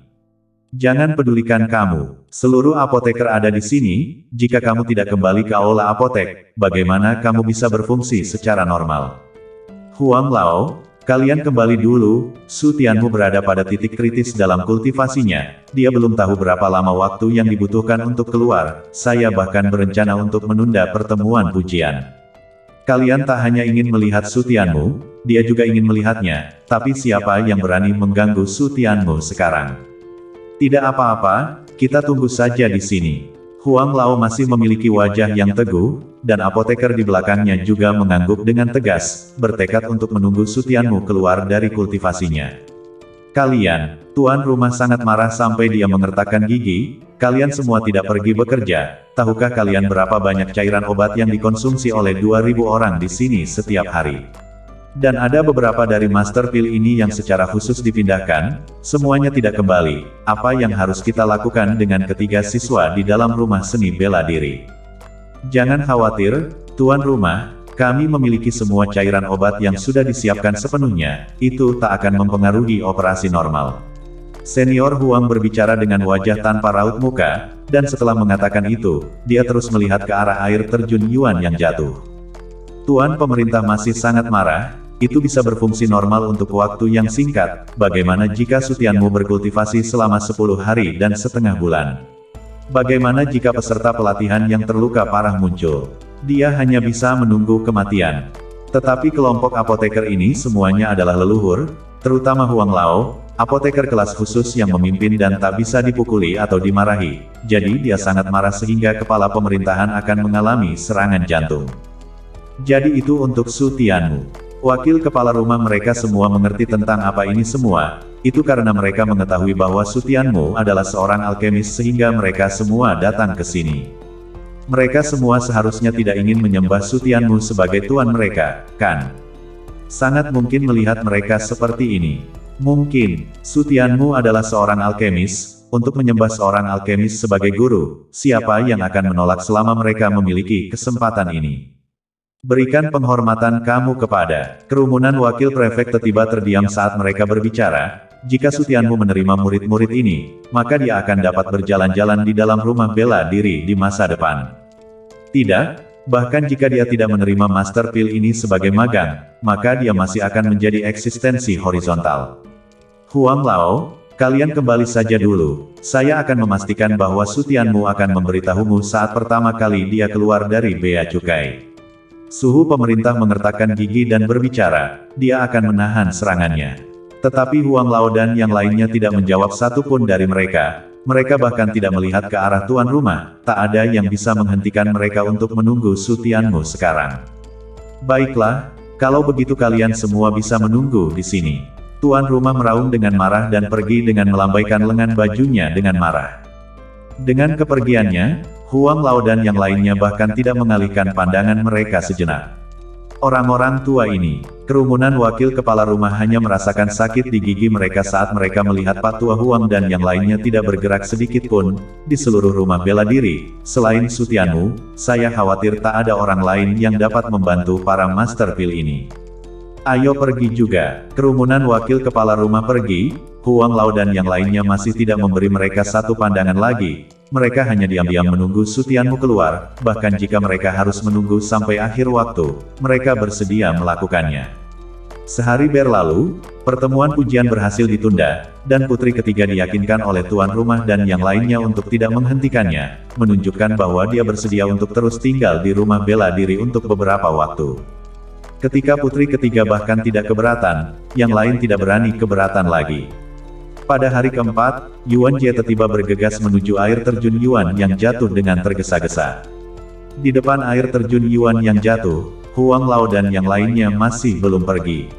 Jangan pedulikan kamu. Seluruh apoteker ada di sini, jika kamu tidak kembali ke aula apotek, bagaimana kamu bisa berfungsi secara normal? Huang Lao, kalian kembali dulu. Su Tianmu berada pada titik kritis dalam kultivasinya. Dia belum tahu berapa lama waktu yang dibutuhkan untuk keluar. Saya bahkan berencana untuk menunda pertemuan pujian. Kalian tak hanya ingin melihat Su Tianmu, dia juga ingin melihatnya. Tapi siapa yang berani mengganggu Su Tianmu sekarang? Tidak apa-apa, kita tunggu saja di sini. Huang Lao masih memiliki wajah yang teguh, dan apoteker di belakangnya juga mengangguk dengan tegas, bertekad untuk menunggu Su Tianmu keluar dari kultivasinya. Kalian, tuan rumah sangat marah sampai dia mengertakkan gigi. Kalian semua tidak pergi bekerja. Tahukah kalian berapa banyak cairan obat yang dikonsumsi oleh 2000 orang di sini setiap hari? Dan ada beberapa dari Master Pil ini yang secara khusus dipindahkan, semuanya tidak kembali. Apa yang harus kita lakukan dengan ketiga siswa di dalam rumah seni bela diri? Jangan khawatir, tuan rumah, kami memiliki semua cairan obat yang sudah disiapkan sepenuhnya, itu tak akan mempengaruhi operasi normal. Senior Huang berbicara dengan wajah tanpa raut muka, dan setelah mengatakan itu, dia terus melihat ke arah air terjun Yuan yang jatuh. Tuan pemerintah masih sangat marah, itu bisa berfungsi normal untuk waktu yang singkat. Bagaimana jika Su Tianmu berkultivasi selama 10 hari dan setengah bulan? Bagaimana jika peserta pelatihan yang terluka parah muncul? Dia hanya bisa menunggu kematian. Tetapi kelompok apoteker ini semuanya adalah leluhur, terutama Huang Lao, apoteker kelas khusus yang memimpin dan tak bisa dipukuli atau dimarahi. Jadi dia sangat marah sehingga kepala pemerintahan akan mengalami serangan jantung. Jadi itu untuk Su Tianmu. Wakil kepala rumah mereka semua mengerti tentang apa ini semua. Itu karena mereka mengetahui bahwa Su Tianmu adalah seorang alkemis sehingga mereka semua datang ke sini. Mereka semua seharusnya tidak ingin menyembah Su Tianmu sebagai tuan mereka, kan? Sangat mungkin melihat mereka seperti ini. Mungkin, Su Tianmu adalah seorang alkemis. Untuk menyembah seorang alkemis sebagai guru, siapa yang akan menolak selama mereka memiliki kesempatan ini? Berikan penghormatan kamu kepada. Kerumunan wakil prefek tiba terdiam saat mereka berbicara. Jika Sutianmu menerima murid-murid ini, maka dia akan dapat berjalan-jalan di dalam rumah bela diri di masa depan. Tidak, bahkan jika dia tidak menerima Master Pil ini sebagai magang, maka dia masih akan menjadi eksistensi horizontal. Huang Lao, kalian kembali saja dulu. Saya akan memastikan bahwa Sutianmu akan memberitahumu saat pertama kali dia keluar dari bea cukai. Suhu pemerintah mengertakkan gigi dan berbicara, dia akan menahan serangannya. Tetapi Huang Lao dan yang lainnya tidak menjawab satupun dari mereka. Mereka bahkan tidak melihat ke arah tuan rumah, tak ada yang bisa menghentikan mereka untuk menunggu Sutianmu sekarang. Baiklah, kalau begitu kalian semua bisa menunggu di sini. Tuan rumah meraung dengan marah dan pergi dengan melambaikan lengan bajunya dengan marah. Dengan kepergiannya, Huang Lao dan yang lainnya bahkan tidak mengalihkan pandangan mereka sejenak. Orang-orang tua ini, kerumunan wakil kepala rumah hanya merasakan sakit di gigi mereka saat mereka melihat Pak Tua Huang dan yang lainnya tidak bergerak sedikit pun, di seluruh rumah bela diri. Selain Sutianmu, saya khawatir tak ada orang lain yang dapat membantu para Master Pil ini. Ayo pergi juga. Kerumunan wakil kepala rumah pergi. Huang Lao dan yang lainnya masih tidak memberi mereka satu pandangan lagi. Mereka hanya diam-diam menunggu Sutianmu keluar, bahkan jika mereka harus menunggu sampai akhir waktu, mereka bersedia melakukannya. Sehari berlalu, pertemuan pujian berhasil ditunda, dan putri ketiga diyakinkan oleh tuan rumah dan yang lainnya untuk tidak menghentikannya, menunjukkan bahwa dia bersedia untuk terus tinggal di rumah bela diri untuk beberapa waktu. Ketika putri ketiga bahkan tidak keberatan, yang lain tidak berani keberatan lagi. Pada hari keempat, Yuan Jie tiba bergegas menuju air terjun Yuan yang jatuh dengan tergesa-gesa. Di depan air terjun Yuan yang jatuh, Huang Lao dan yang lainnya masih belum pergi.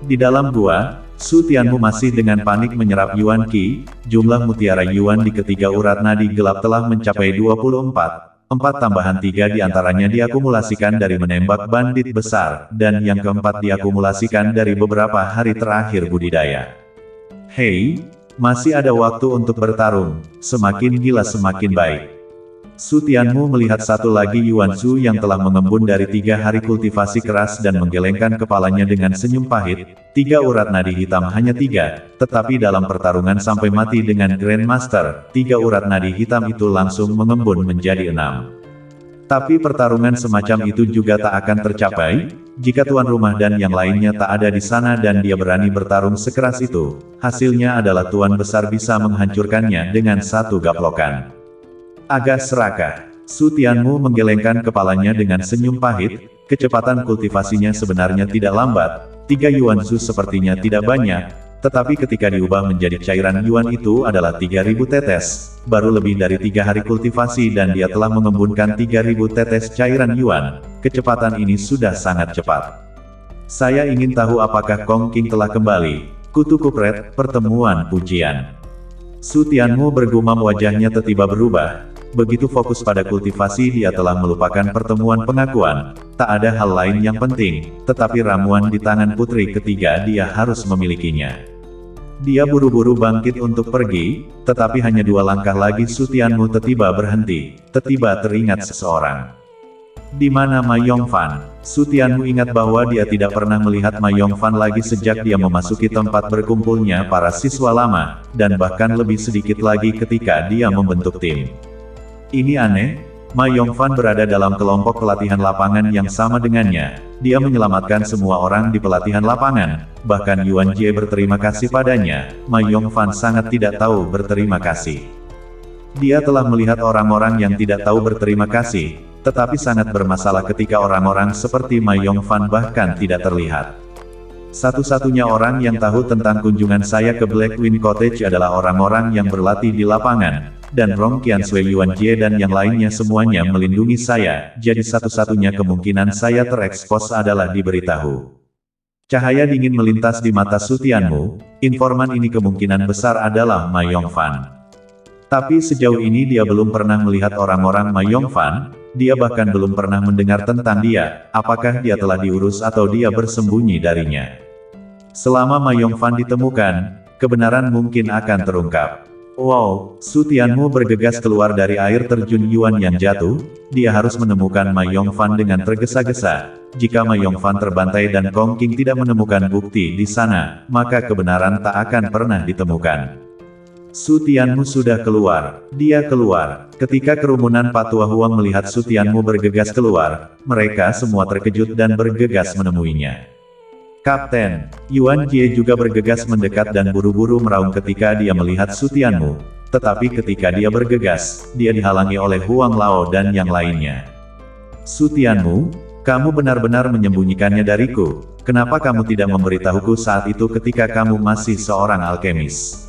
Di dalam gua, Sutianmu masih dengan panik menyerap Yuan Qi. Jumlah mutiara Yuan di ketiga urat nadi gelap telah mencapai 24. 4 tambahan 3 diantaranya diakumulasikan dari menembak bandit besar, dan yang keempat diakumulasikan dari beberapa hari terakhir budidaya. Hei, masih ada waktu untuk bertarung, semakin gila semakin baik. Sutianmu melihat satu lagi Yuan Zhu yang telah mengembun dari 3 hari kultivasi keras dan menggelengkan kepalanya dengan senyum pahit. 3 urat nadi hitam hanya 3, tetapi dalam pertarungan sampai mati dengan Grandmaster, 3 urat nadi hitam itu langsung mengembun menjadi 6. Tapi pertarungan semacam itu juga tak akan tercapai, jika tuan rumah dan yang lainnya tak ada di sana dan dia berani bertarung sekeras itu. Hasilnya adalah tuan besar bisa menghancurkannya dengan satu gaplokan. Agak serakah. Sutianmu menggelengkan kepalanya dengan senyum pahit, kecepatan kultivasinya sebenarnya tidak lambat, 3 Yuan Zhu sepertinya tidak banyak, tetapi ketika diubah menjadi cairan Yuan itu adalah 3000 tetes, baru lebih dari 3 hari kultivasi dan dia telah mengembunkan 3000 tetes cairan Yuan, kecepatan ini sudah sangat cepat. Saya ingin tahu apakah Kong King telah kembali. Kutu kupret, pertemuan pujian. Sutianmu bergumam wajahnya tiba berubah. Begitu fokus pada kultivasi dia telah melupakan pertemuan pengakuan. Tak ada hal lain yang penting, tetapi ramuan di tangan putri ketiga dia harus memilikinya. Dia buru-buru bangkit untuk pergi, tetapi hanya 2 langkah lagi Sutianmu tiba berhenti. Tiba teringat seseorang. Di mana Ma Yongfan? Sutianmu ingat bahwa dia tidak pernah melihat Ma Yongfan lagi sejak dia memasuki tempat berkumpulnya para siswa lama, dan bahkan lebih sedikit lagi ketika dia membentuk tim. Ini aneh, Ma Yongfan berada dalam kelompok pelatihan lapangan yang sama dengannya. Dia menyelamatkan semua orang di pelatihan lapangan, bahkan Yuan Jie berterima kasih padanya. Ma Yongfan sangat tidak tahu berterima kasih. Dia telah melihat orang-orang yang tidak tahu berterima kasih, tetapi sangat bermasalah ketika orang-orang seperti Ma Yongfan bahkan tidak terlihat. Satu-satunya orang yang tahu tentang kunjungan saya ke Blackwind Cottage adalah orang-orang yang berlatih di lapangan, dan Rong Qianshui, Yuan Jie dan yang lainnya semuanya melindungi saya, jadi satu-satunya kemungkinan saya terekspos adalah diberitahu. Cahaya dingin melintas di mata Sutianmu, informan ini kemungkinan besar adalah Ma Yongfan. Tapi sejauh ini dia belum pernah melihat orang-orang Ma Yongfan, dia bahkan belum pernah mendengar tentang dia, apakah dia telah diurus atau dia bersembunyi darinya. Selama Ma Yongfan ditemukan, kebenaran mungkin akan terungkap. Wow, Su Tianmu bergegas keluar dari air terjun Yuan yang jatuh. Dia harus menemukan Ma Yongfan dengan tergesa-gesa. Jika Ma Yongfan terbantai dan Kong Qing tidak menemukan bukti di sana, maka kebenaran tak akan pernah ditemukan. Su Tianmu sudah keluar. Dia keluar. Ketika kerumunan Patua Huang melihat Su Tianmu bergegas keluar, mereka semua terkejut dan bergegas menemuinya. Kapten, Yuan Jie juga bergegas mendekat dan buru-buru meraung ketika dia melihat Su Tianmu. Tetapi ketika dia bergegas, dia dihalangi oleh Huang Lao dan yang lainnya. Su Tianmu, kamu benar-benar menyembunyikannya dariku. Kenapa kamu tidak memberitahuku saat itu ketika kamu masih seorang alkemis?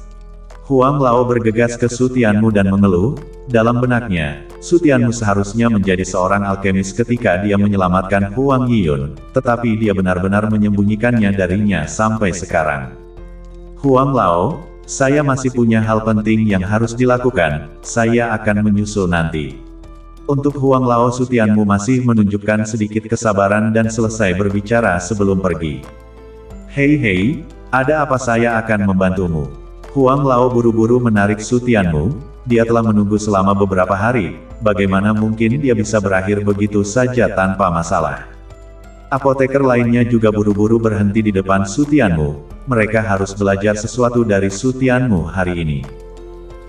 Huang Lao bergegas ke Su Tianmu dan mengeluh, dalam benaknya, Su Tianmu seharusnya menjadi seorang alkemis ketika dia menyelamatkan Huang Yiyun, tetapi dia benar-benar menyembunyikannya darinya sampai sekarang. Huang Lao, saya masih punya hal penting yang harus dilakukan, saya akan menyusul nanti. Untuk Huang Lao, Su Tianmu masih menunjukkan sedikit kesabaran dan selesai berbicara sebelum pergi. Hei, ada apa, saya akan membantumu. Huang Lao buru-buru menarik Su Tianmu, dia telah menunggu selama beberapa hari, bagaimana mungkin dia bisa berakhir begitu saja tanpa masalah. Apoteker lainnya juga buru-buru berhenti di depan Su Tianmu, mereka harus belajar sesuatu dari Su Tianmu hari ini.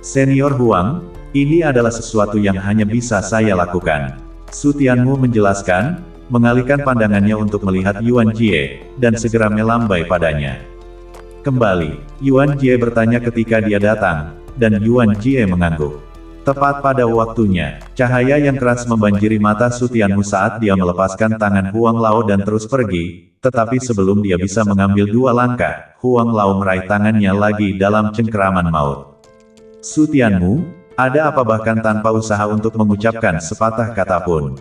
Senior Huang, ini adalah sesuatu yang hanya bisa saya lakukan. Su Tianmu menjelaskan, mengalihkan pandangannya untuk melihat Yuan Jie, dan segera melambai padanya. Kembali, Yuan Jie bertanya ketika dia datang, dan Yuan Jie mengangguk. Tepat pada waktunya, cahaya yang keras membanjiri mata Su Tianmu saat dia melepaskan tangan Huang Lao dan terus pergi, tetapi sebelum dia bisa mengambil 2 langkah, Huang Lao meraih tangannya lagi dalam cengkeraman maut. Su Tianmu, ada apa? Bahkan tanpa usaha untuk mengucapkan sepatah kata pun.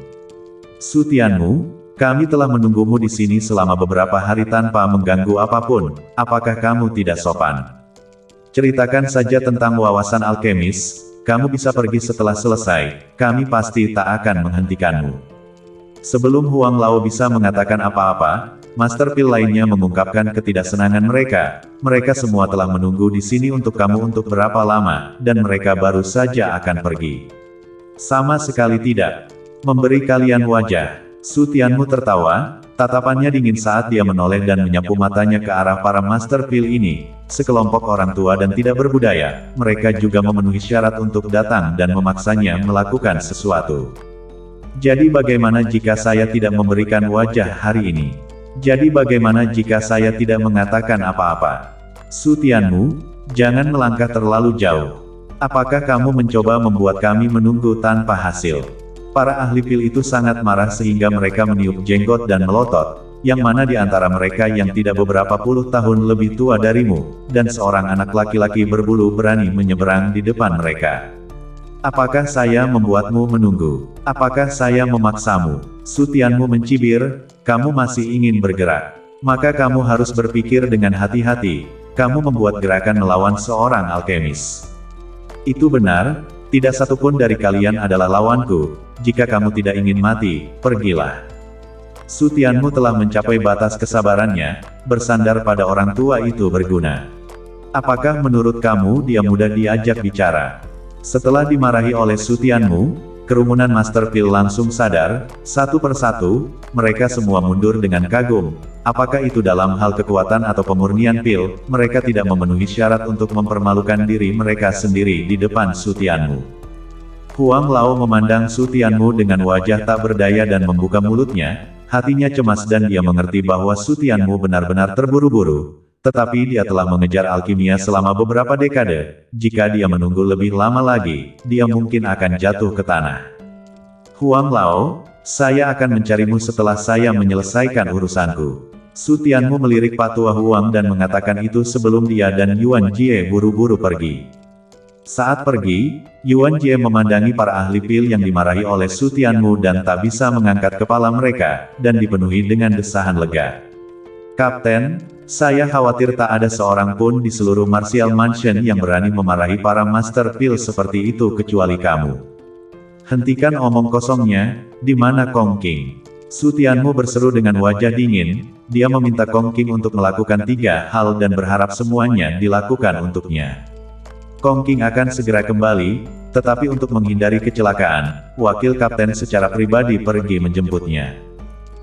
Su Tianmu, kami telah menunggumu di sini selama beberapa hari tanpa mengganggu apapun, apakah kamu tidak sopan? Ceritakan saja tentang wawasan alkemis, kamu bisa pergi setelah selesai, kami pasti tak akan menghentikanmu. Sebelum Huang Lao bisa mengatakan apa-apa, Master Pil lainnya mengungkapkan ketidaksenangan mereka. Mereka semua telah menunggu di sini untuk kamu untuk berapa lama, dan mereka baru saja akan pergi. Sama sekali tidak memberi kalian wajah. Su Tianmu tertawa, tatapannya dingin saat dia menoleh dan menyapu matanya ke arah para Master Pil ini. Sekelompok orang tua dan tidak berbudaya, mereka juga memenuhi syarat untuk datang dan memaksanya melakukan sesuatu. Jadi bagaimana jika saya tidak memberikan wajah hari ini? Jadi bagaimana jika saya tidak mengatakan apa-apa? Su Tianmu, jangan melangkah terlalu jauh. Apakah kamu mencoba membuat kami menunggu tanpa hasil? Para ahli pil itu sangat marah sehingga mereka meniup jenggot dan melotot, yang mana di antara mereka yang tidak beberapa puluh tahun lebih tua darimu, dan seorang anak laki-laki berbulu berani menyeberang di depan mereka. Apakah saya membuatmu menunggu? Apakah saya memaksamu? Su Tianmu mencibir, kamu masih ingin bergerak. Maka kamu harus berpikir dengan hati-hati, kamu membuat gerakan melawan seorang alkemis. Itu benar, tidak satupun dari kalian adalah lawanku. Jika kamu tidak ingin mati, pergilah. Su Tianmu telah mencapai batas kesabarannya, bersandar pada orang tua itu berguna. Apakah menurut kamu dia mudah diajak bicara? Setelah dimarahi oleh Su Tianmu, kerumunan Master Pil langsung sadar, satu persatu, mereka semua mundur dengan kagum. Apakah itu dalam hal kekuatan atau pemurnian pil, mereka tidak memenuhi syarat untuk mempermalukan diri mereka sendiri di depan Su Tianmu. Huang Lao memandang Su Tianmu dengan wajah tak berdaya dan membuka mulutnya, hatinya cemas dan dia mengerti bahwa Su Tianmu benar-benar terburu-buru, tetapi dia telah mengejar alkimia selama beberapa dekade, jika dia menunggu lebih lama lagi, dia mungkin akan jatuh ke tanah. Huang Lao, saya akan mencarimu setelah saya menyelesaikan urusanku. Su Tianmu melirik Patua Huang dan mengatakan itu sebelum dia dan Yuan Jie buru-buru pergi. Saat pergi, Yuan Jie memandangi para ahli pil yang dimarahi oleh Su Tianmu dan tak bisa mengangkat kepala mereka, dan dipenuhi dengan desahan lega. Kapten, saya khawatir tak ada seorang pun di seluruh Martial Mansion yang berani memarahi para Master Pil seperti itu kecuali kamu. Hentikan omong kosongnya, di mana Kong Qing? Su Tianmu berseru dengan wajah dingin, dia meminta Kong Qing untuk melakukan 3 hal dan berharap semuanya dilakukan untuknya. Kong Qing akan segera kembali, tetapi untuk menghindari kecelakaan, wakil kapten secara pribadi pergi menjemputnya.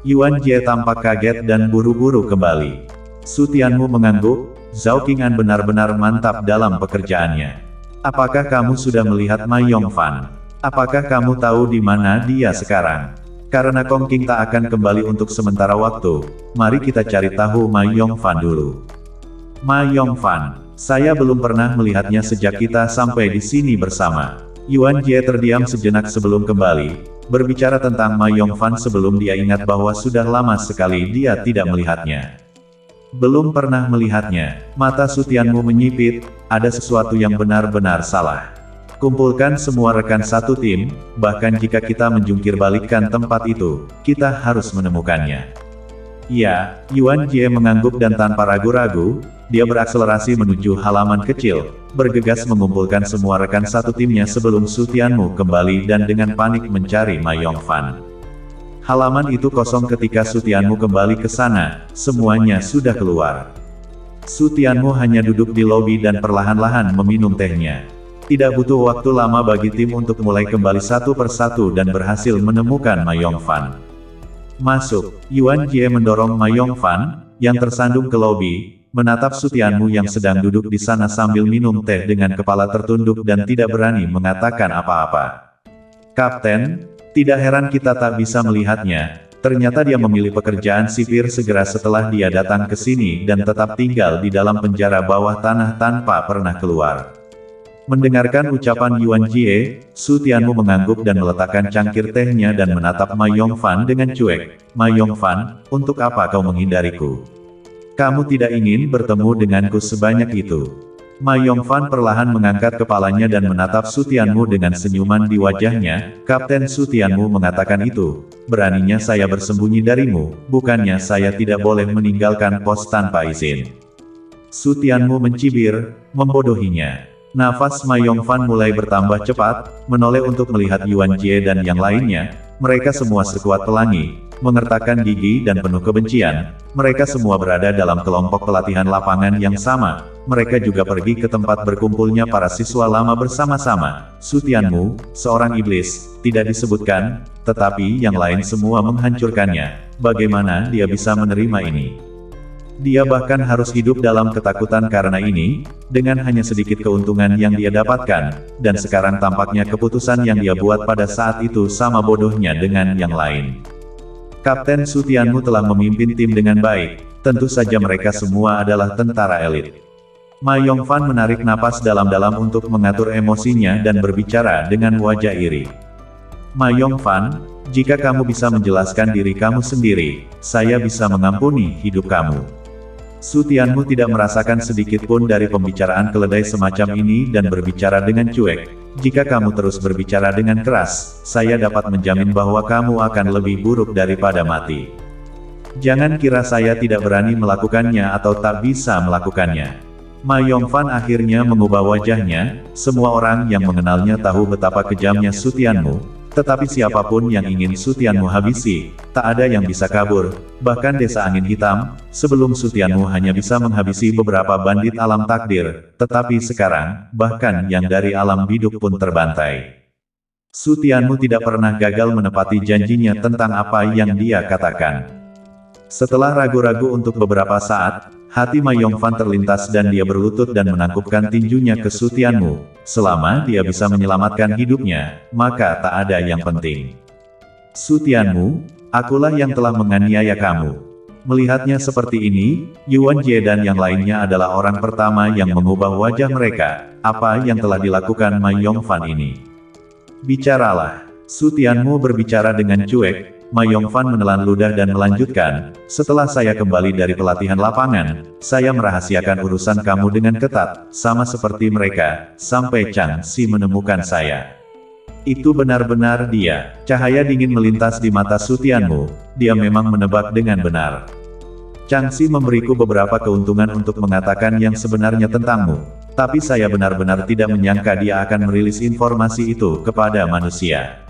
Yuan Jie tampak kaget dan buru-buru kembali. Su Tianmu mengangguk, Zhao Qing'an benar-benar mantap dalam pekerjaannya. Apakah kamu sudah melihat Ma Yongfan? Apakah kamu tahu di mana dia sekarang? Karena Kong Qing tak akan kembali untuk sementara waktu, mari kita cari tahu Ma Yongfan dulu. Ma Yongfan. Saya belum pernah melihatnya sejak kita sampai di sini bersama. Yuan Jie terdiam sejenak sebelum kembali, berbicara tentang Ma Yongfan sebelum dia ingat bahwa sudah lama sekali dia tidak melihatnya. Belum pernah melihatnya, mata Su Tianmu menyipit, ada sesuatu yang benar-benar salah. Kumpulkan semua rekan satu tim, bahkan jika kita menjungkir balikkan tempat itu, kita harus menemukannya. Ya, Yuan Jie mengangguk dan tanpa ragu-ragu, dia berakselerasi menuju halaman kecil, bergegas mengumpulkan semua rekan satu timnya sebelum Su Tianmu kembali dan dengan panik mencari Ma Yongfan. Halaman itu kosong ketika Su Tianmu kembali ke sana, semuanya sudah keluar. Su Tianmu hanya duduk di lobi dan perlahan-lahan meminum tehnya. Tidak butuh waktu lama bagi tim untuk mulai kembali satu persatu dan berhasil menemukan Ma Yongfan. Masuk, Yuan Jie mendorong Ma Yongfan, yang tersandung ke lobi, menatap Su Tianmu yang sedang duduk di sana sambil minum teh dengan kepala tertunduk dan tidak berani mengatakan apa-apa. Kapten, tidak heran kita tak bisa melihatnya, ternyata dia memilih pekerjaan sipir segera setelah dia datang ke sini dan tetap tinggal di dalam penjara bawah tanah tanpa pernah keluar. Mendengarkan ucapan Yuan Jie, Su Tianmu mengangguk dan meletakkan cangkir tehnya dan menatap Ma Yongfan dengan cuek. Ma Yongfan, untuk apa kau menghindariku? Kamu tidak ingin bertemu denganku sebanyak itu. Ma Yongfan perlahan mengangkat kepalanya dan menatap Su Tianmu dengan senyuman di wajahnya. Kapten Su Tianmu mengatakan itu, beraninya saya bersembunyi darimu, bukannya saya tidak boleh meninggalkan pos tanpa izin. Su Tianmu mencibir, membodohinya. Nafas Ma Yongfan mulai bertambah cepat, menoleh untuk melihat Yuan Jie dan yang lainnya. Mereka semua sekuat pelangi, mengertakkan gigi dan penuh kebencian. Mereka semua berada dalam kelompok pelatihan lapangan yang sama. Mereka juga pergi ke tempat berkumpulnya para siswa lama bersama-sama. Su Tianmu, seorang iblis, tidak disebutkan, tetapi yang lain semua menghancurkannya. Bagaimana dia bisa menerima ini? Dia bahkan harus hidup dalam ketakutan karena ini, dengan hanya sedikit keuntungan yang dia dapatkan, dan sekarang tampaknya keputusan yang dia buat pada saat itu sama bodohnya dengan yang lain. Kapten Su Tianmu telah memimpin tim dengan baik, tentu saja mereka semua adalah tentara elit. Ma Yongfan menarik napas dalam-dalam untuk mengatur emosinya dan berbicara dengan wajah iri. Ma Yongfan, jika kamu bisa menjelaskan diri kamu sendiri, saya bisa mengampuni hidup kamu. Su Tianmu tidak merasakan sedikit pun dari pembicaraan keledai semacam ini dan berbicara dengan cuek. Jika kamu terus berbicara dengan keras, saya dapat menjamin bahwa kamu akan lebih buruk daripada mati. Jangan kira saya tidak berani melakukannya atau tak bisa melakukannya. Ma Yongfan akhirnya mengubah wajahnya, semua orang yang mengenalnya tahu betapa kejamnya Su Tianmu. Tetapi siapapun yang ingin Su Tianmu habisi, tak ada yang bisa kabur, bahkan desa angin hitam, sebelum Su Tianmu hanya bisa menghabisi beberapa bandit alam takdir, tetapi sekarang, bahkan yang dari alam biduk pun terbantai. Su Tianmu tidak pernah gagal menepati janjinya tentang apa yang dia katakan. Setelah ragu-ragu untuk beberapa saat, hati Ma Yongfan terlintas dan dia berlutut dan menangkupkan tinjunya ke Su Tianmu. Selama dia bisa menyelamatkan hidupnya, maka tak ada yang penting. Su Tianmu, akulah yang telah menganiaya kamu. Melihatnya seperti ini, Yuan Jie dan yang lainnya adalah orang pertama yang mengubah wajah mereka. Apa yang telah dilakukan Ma Yongfan ini? Bicaralah. Su Tianmu berbicara dengan cuek. Ma Yongfan menelan ludah dan melanjutkan, setelah saya kembali dari pelatihan lapangan, saya merahasiakan urusan kamu dengan ketat, sama seperti mereka, sampai Chang Si menemukan saya. Itu benar-benar dia. Cahaya dingin melintas di mata Su Tianmu, dia memang menebak dengan benar. Chang Si memberiku beberapa keuntungan untuk mengatakan yang sebenarnya tentangmu, tapi saya benar-benar tidak menyangka dia akan merilis informasi itu kepada manusia.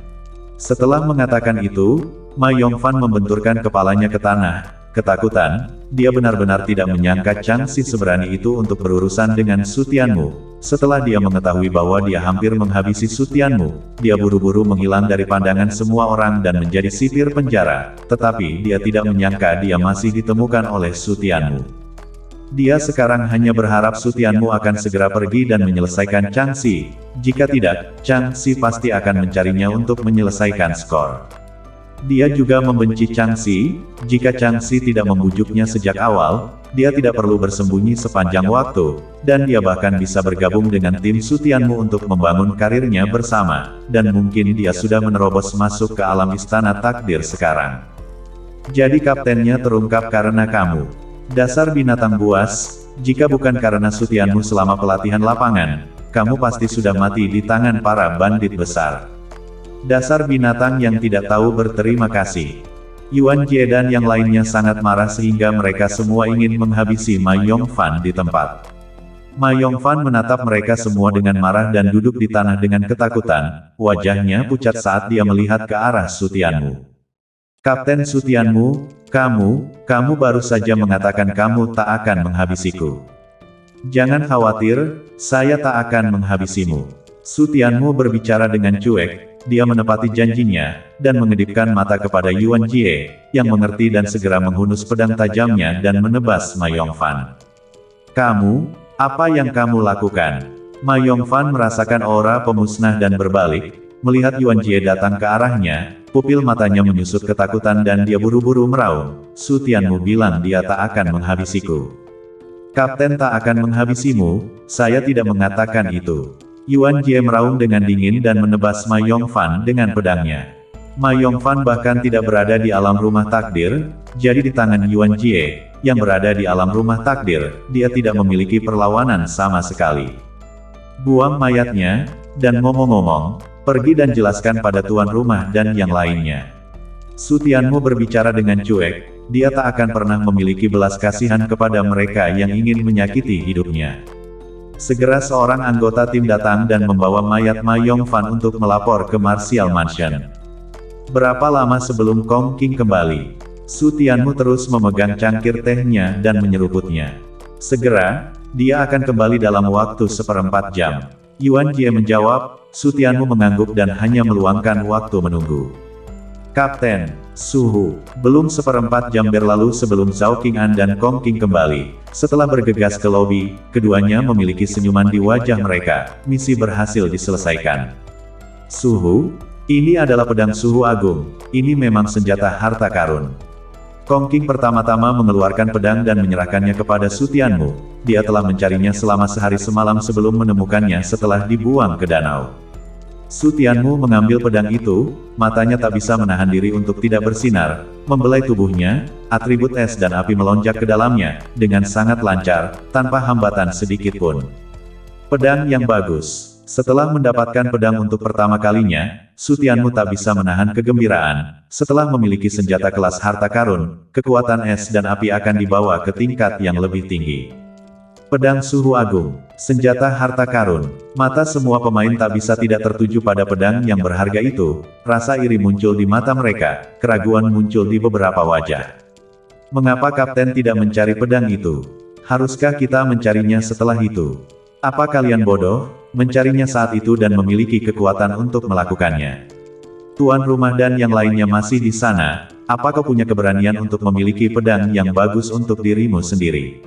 Setelah mengatakan itu, Ma Yongfan membenturkan kepalanya ke tanah, ketakutan. Dia benar-benar tidak menyangka Changxi seberani itu untuk berurusan dengan Su Tianmu. Setelah dia mengetahui bahwa dia hampir menghabisi Su Tianmu, dia buru-buru menghilang dari pandangan semua orang dan menjadi sipir penjara. Tetapi dia tidak menyangka dia masih ditemukan oleh Su Tianmu. Dia sekarang hanya berharap Su Tianmu akan segera pergi dan menyelesaikan Changxi. Jika tidak, Changxi pasti akan mencarinya untuk menyelesaikan skor. Dia juga membenci Changxi. Jika Changxi tidak membujuknya sejak awal, dia tidak perlu bersembunyi sepanjang waktu, dan dia bahkan bisa bergabung dengan tim Su Tianmu untuk membangun karirnya bersama, dan mungkin dia sudah menerobos masuk ke alam istana takdir sekarang. Jadi kaptennya terungkap karena kamu. Dasar binatang buas, jika bukan karena Su Tianmu selama pelatihan lapangan, kamu pasti sudah mati di tangan para bandit besar. Dasar binatang yang tidak tahu berterima kasih. Yuan Jie dan yang lainnya sangat marah sehingga mereka semua ingin menghabisi Ma Yongfan di tempat. Ma Yongfan menatap mereka semua dengan marah dan duduk di tanah dengan ketakutan. Wajahnya pucat saat dia melihat ke arah Su Tianmu. Kapten Su Tianmu, kamu baru saja mengatakan kamu tak akan menghabisiku. Jangan khawatir, saya tak akan menghabisimu. Su Tianmu berbicara dengan cuek. Dia menepati janjinya, dan mengedipkan mata kepada Yuan Jie, yang mengerti dan segera menghunus pedang tajamnya dan menebas Ma Yongfan. Kamu, apa yang kamu lakukan? Ma Yongfan merasakan aura pemusnah dan berbalik, melihat Yuan Jie datang ke arahnya, pupil matanya menyusut ketakutan dan dia buru-buru meraung. Su Tianmu bilang dia tak akan menghabisiku. Kapten tak akan menghabisimu, saya tidak mengatakan itu. Yuan Jie meraung dengan dingin dan menebas Ma Yongfan dengan pedangnya. Ma Yongfan bahkan tidak berada di alam rumah takdir, jadi di tangan Yuan Jie, yang berada di alam rumah takdir, dia tidak memiliki perlawanan sama sekali. Buang mayatnya, dan ngomong-ngomong, pergi dan jelaskan pada tuan rumah dan yang lainnya. Su Tianmu berbicara dengan cuek, dia tak akan pernah memiliki belas kasihan kepada mereka yang ingin menyakiti hidupnya. Segera seorang anggota tim datang dan membawa mayat Ma Yongfan untuk melapor ke Martial Mansion. Berapa lama sebelum Kong Qing kembali? Su Tianmu terus memegang cangkir tehnya dan menyeruputnya. Segera, dia akan kembali dalam waktu 1/4 jam. Yuan Jie menjawab, Su Tianmu mengangguk dan hanya meluangkan waktu menunggu. Kapten, suhu, belum 1/4 jam berlalu sebelum Zhao Qing'an dan Kong Qing kembali. Setelah bergegas ke lobi, keduanya memiliki senyuman di wajah mereka. Misi berhasil diselesaikan. Suhu, ini adalah pedang Suhu Agung. Ini memang senjata harta karun. Kong Qing pertama-tama mengeluarkan pedang dan menyerahkannya kepada Su Tianmu. Dia telah mencarinya selama sehari semalam sebelum menemukannya setelah dibuang ke danau. Su Tianmu mengambil pedang itu, matanya tak bisa menahan diri untuk tidak bersinar, membelai tubuhnya, atribut es dan api melonjak ke dalamnya, dengan sangat lancar, tanpa hambatan sedikit pun. Pedang yang bagus. Setelah mendapatkan pedang untuk pertama kalinya, Su Tianmu tak bisa menahan kegembiraan. Setelah memiliki senjata kelas harta karun, kekuatan es dan api akan dibawa ke tingkat yang lebih tinggi. Pedang Suhu Agung, senjata harta karun. Mata semua pemain tak bisa tidak tertuju pada pedang yang berharga itu. Rasa iri muncul di mata mereka, keraguan muncul di beberapa wajah. Mengapa kapten tidak mencari pedang itu? Haruskah kita mencarinya setelah itu? Apa kalian bodoh, mencarinya saat itu dan memiliki kekuatan untuk melakukannya? Tuan rumah dan yang lainnya masih di sana, apa kau punya keberanian untuk memiliki pedang yang bagus untuk dirimu sendiri?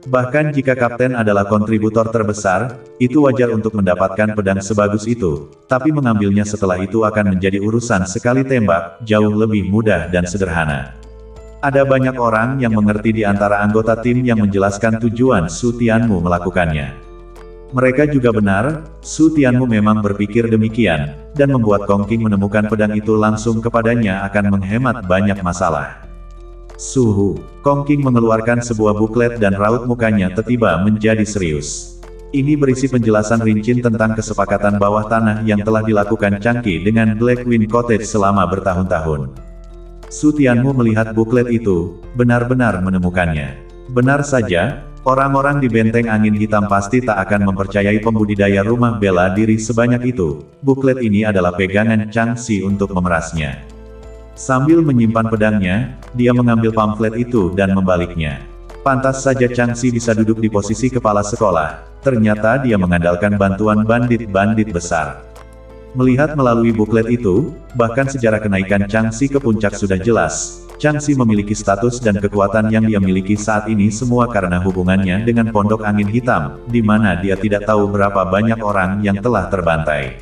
Bahkan jika kapten adalah kontributor terbesar, itu wajar untuk mendapatkan pedang sebagus itu, tapi mengambilnya setelah itu akan menjadi urusan sekali tembak, jauh lebih mudah dan sederhana. Ada banyak orang yang mengerti di antara anggota tim yang menjelaskan tujuan Su Tianmu melakukannya. Mereka juga benar, Su Tianmu memang berpikir demikian, dan membuat Kong Qing menemukan pedang itu langsung kepadanya akan menghemat banyak masalah. Suhu, Kong Qing mengeluarkan sebuah buklet dan raut mukanya tiba-tiba menjadi serius. Ini berisi penjelasan rinci tentang kesepakatan bawah tanah yang telah dilakukan Changqi dengan Blackwing Cottage selama bertahun-tahun. Su Tianmu melihat buklet itu, benar-benar menemukannya. Benar saja, orang-orang di Benteng Angin Hitam pasti tak akan mempercayai pembudidaya rumah bela diri sebanyak itu. Buklet ini adalah pegangan Changxi untuk memerasnya. Sambil menyimpan pedangnya, dia mengambil pamflet itu dan membaliknya. Pantas saja Changxi bisa duduk di posisi kepala sekolah, ternyata dia mengandalkan bantuan bandit-bandit besar. Melihat melalui buklet itu, bahkan sejarah kenaikan Changxi ke puncak sudah jelas. Changxi memiliki status dan kekuatan yang dia miliki saat ini semua karena hubungannya dengan Pondok Angin Hitam, di mana dia tidak tahu berapa banyak orang yang telah terbantai.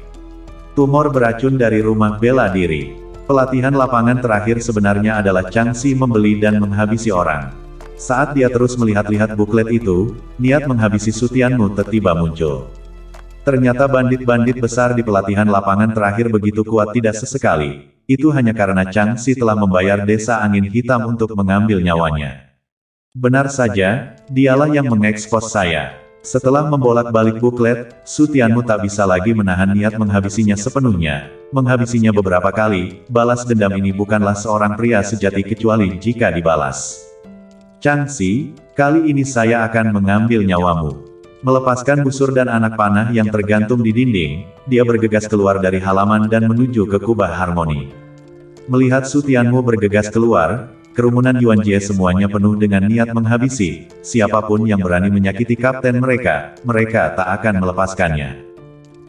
Tumor beracun dari rumah bela diri. Pelatihan lapangan terakhir sebenarnya adalah Changxi membeli dan menghabisi orang. Saat dia terus melihat-lihat buklet itu, niat menghabisi Sutianmu tiba-tiba muncul. Ternyata bandit-bandit besar di pelatihan lapangan terakhir begitu kuat tidak sesekali. Itu hanya karena Changxi telah membayar Desa Angin Hitam untuk mengambil nyawanya. Benar saja, dialah yang mengekspos saya. Setelah membolak-balik buklet, Sutianmu tak bisa lagi menahan niat menghabisinya sepenuhnya. Menghabisinya beberapa kali, balas dendam ini bukanlah seorang pria sejati kecuali jika dibalas. Changxi, kali ini saya akan mengambil nyawamu. Melepaskan busur dan anak panah yang tergantung di dinding, dia bergegas keluar dari halaman dan menuju ke kubah harmoni. Melihat Sutianmu bergegas keluar, kerumunan Yuanjie semuanya penuh dengan niat menghabisi. Siapapun yang berani menyakiti kapten mereka tak akan melepaskannya.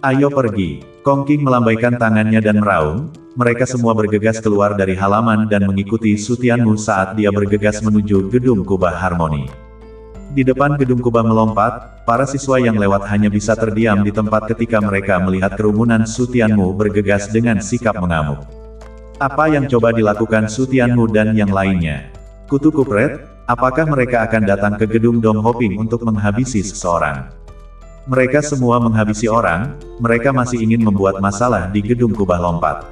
Ayo pergi. Kong Qing melambaikan tangannya dan meraung. Mereka semua bergegas keluar dari halaman dan mengikuti Sutianmu saat dia bergegas menuju gedung kubah harmoni. Di depan gedung kubah melompat, para siswa yang lewat hanya bisa terdiam di tempat ketika mereka melihat kerumunan Sutianmu bergegas dengan sikap mengamuk. Apa yang coba dilakukan Sutianmu dan yang lainnya? Kutu kupret, apakah mereka akan datang ke gedung Dong Hoping untuk menghabisi seseorang? Mereka semua menghabisi orang, mereka masih ingin membuat masalah di gedung kubah lompat.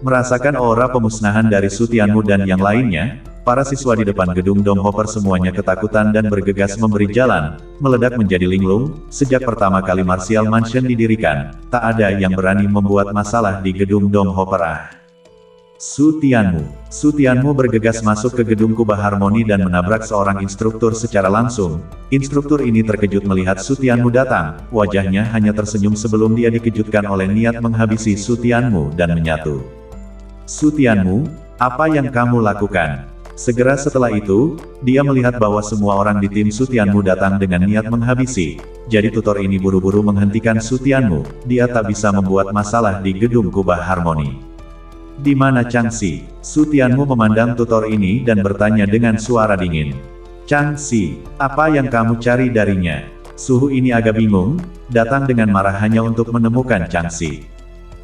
Merasakan aura pemusnahan dari Sutianmu dan yang lainnya, para siswa di depan gedung Dong Hopper semuanya ketakutan dan bergegas memberi jalan, meledak menjadi linglung. Sejak pertama kali Martial Mansion didirikan, tak ada yang berani membuat masalah di gedung Dong Hopper. Sutianmu bergegas masuk ke gedung kubah harmoni dan menabrak seorang instruktur secara langsung. Instruktur ini terkejut melihat Sutianmu datang, wajahnya hanya tersenyum sebelum dia dikejutkan oleh niat menghabisi Sutianmu dan menyatu. Sutianmu, apa yang kamu lakukan? Segera setelah itu, dia melihat bahwa semua orang di tim Sutianmu datang dengan niat menghabisi. Jadi tutor ini buru-buru menghentikan Sutianmu, dia tak bisa membuat masalah di gedung kubah harmoni. Di mana Changxi? Sutianmu memandang tutor ini dan bertanya dengan suara dingin. Changxi, apa yang kamu cari darinya? Suhu ini agak bingung, datang dengan marah hanya untuk menemukan Changxi.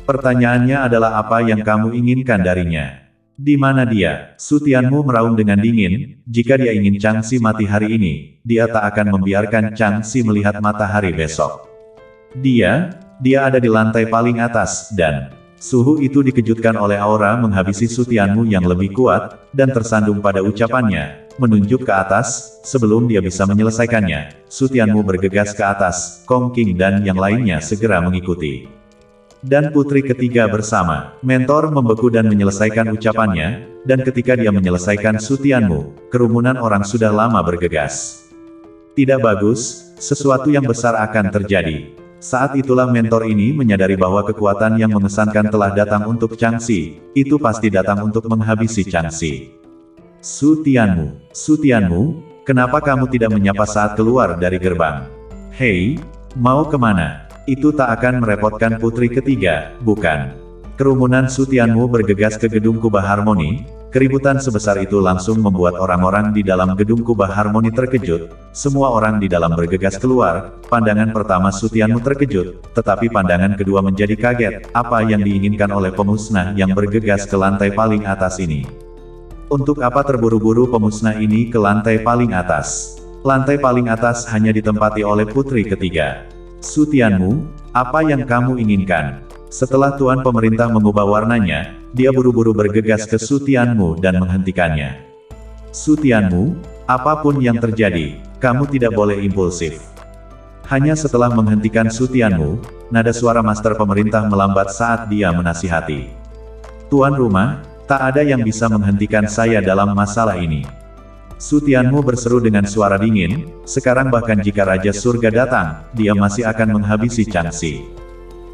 Pertanyaannya adalah apa yang kamu inginkan darinya? Di mana dia? Sutianmu meraung dengan dingin, jika dia ingin Changxi mati hari ini, dia tak akan membiarkan Changxi melihat matahari besok. Dia ada di lantai paling atas, dan Suhu itu dikejutkan oleh aura menghabisi Sutianmu yang lebih kuat, dan tersandung pada ucapannya, menunjuk ke atas, sebelum dia bisa menyelesaikannya. Sutianmu bergegas ke atas, Kong Qing dan yang lainnya segera mengikuti. Dan putri ketiga bersama. Mentor membeku dan menyelesaikan ucapannya, dan ketika dia menyelesaikan Sutianmu, kerumunan orang sudah lama bergegas. Tidak bagus, sesuatu yang besar akan terjadi. Saat itulah mentor ini menyadari bahwa kekuatan yang mengesankan telah datang untuk Changxi, itu pasti datang untuk menghabisi Changxi. Sutianmu, kenapa kamu tidak menyapa saat keluar dari gerbang? Hei, mau kemana? Itu tak akan merepotkan putri ketiga, bukan? Kerumunan Sutianmu bergegas ke gedung kubah harmoni. Keributan sebesar itu langsung membuat orang-orang di dalam gedung kubah harmoni terkejut. Semua orang di dalam bergegas keluar. Pandangan pertama Sutianmu terkejut, tetapi pandangan kedua menjadi kaget. Apa yang diinginkan oleh pemusnah yang bergegas ke lantai paling atas ini? Untuk apa terburu-buru pemusnah ini ke lantai paling atas? Lantai paling atas hanya ditempati oleh putri ketiga. Sutianmu, apa yang kamu inginkan? Setelah tuan pemerintah mengubah warnanya, dia buru-buru bergegas ke Sutianmu dan menghentikannya. Sutianmu, apapun yang terjadi, kamu tidak boleh impulsif. Hanya setelah menghentikan Sutianmu, nada suara master pemerintah melambat saat dia menasihati. Tuan rumah, tak ada yang bisa menghentikan saya dalam masalah ini. Sutianmu berseru dengan suara dingin, sekarang bahkan jika Raja Surga datang, dia masih akan menghabisi Changxi.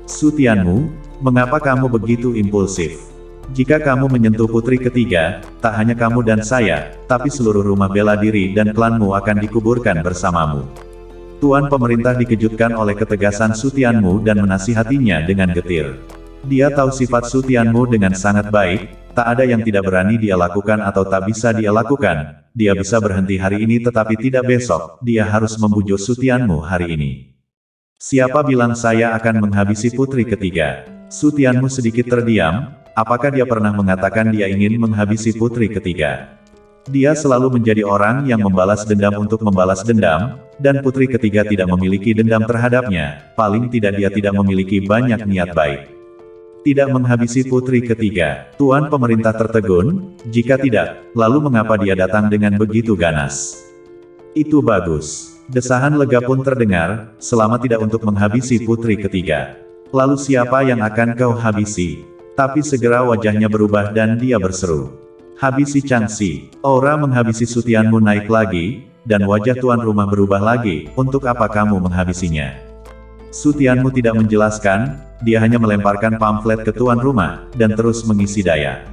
Sutianmu, mengapa kamu begitu impulsif? Jika kamu menyentuh putri ketiga, tak hanya kamu dan saya, tapi seluruh rumah bela diri dan klanmu akan dikuburkan bersamamu. Tuan pemerintah dikejutkan oleh ketegasan Su Tianmu dan menasihatinya dengan getir. Dia tahu sifat Su Tianmu dengan sangat baik, tak ada yang tidak berani dia lakukan atau tak bisa dia lakukan. Dia bisa berhenti hari ini tetapi tidak besok, dia harus membujuk Su Tianmu hari ini. Siapa bilang saya akan menghabisi putri ketiga? Su Tianmu sedikit terdiam, apakah dia pernah mengatakan dia ingin menghabisi putri ketiga? Dia selalu menjadi orang yang membalas dendam untuk membalas dendam, dan putri ketiga tidak memiliki dendam terhadapnya, paling tidak dia tidak memiliki banyak niat baik. Tidak menghabisi putri ketiga, Tuan pemerintah tertegun, jika tidak, lalu mengapa dia datang dengan begitu ganas? Itu bagus. Desahan lega pun terdengar, selama tidak untuk menghabisi putri ketiga. Lalu siapa yang akan kau habisi? Tapi segera wajahnya berubah dan dia berseru. Habisi Changxi. Aura menghabisi Su Tianmu naik lagi, dan wajah tuan rumah berubah lagi, untuk apa kamu menghabisinya? Su Tianmu tidak menjelaskan, dia hanya melemparkan pamflet ke tuan rumah, dan terus mengisi daya.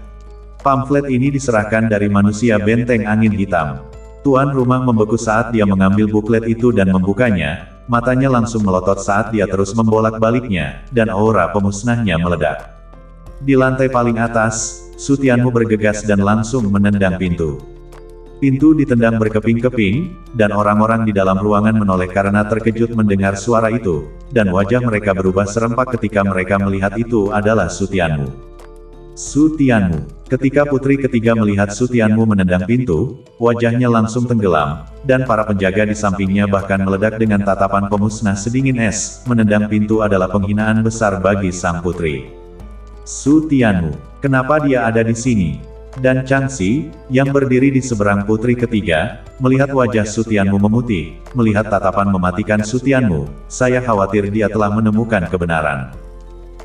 Pamflet ini diserahkan dari manusia benteng angin hitam. Tuan rumah membeku saat dia mengambil buklet itu dan membukanya, matanya langsung melotot saat dia terus membolak-baliknya, dan aura pemusnahnya meledak. Di lantai paling atas, Su Tianmu bergegas dan langsung menendang pintu. Pintu ditendang berkeping-keping, dan orang-orang di dalam ruangan menoleh karena terkejut mendengar suara itu, dan wajah mereka berubah serempak ketika mereka melihat itu adalah Su Tianmu. Su Tianmu. Ketika putri ketiga melihat Su Tianmu menendang pintu, wajahnya langsung tenggelam, dan para penjaga di sampingnya bahkan meledak dengan tatapan pemusnah sedingin es. Menendang pintu adalah penghinaan besar bagi sang putri. Su Tianmu, kenapa dia ada di sini? Dan Changxi, yang berdiri di seberang putri ketiga, melihat wajah Su Tianmu memutih, melihat tatapan mematikan Su Tianmu, saya khawatir dia telah menemukan kebenaran.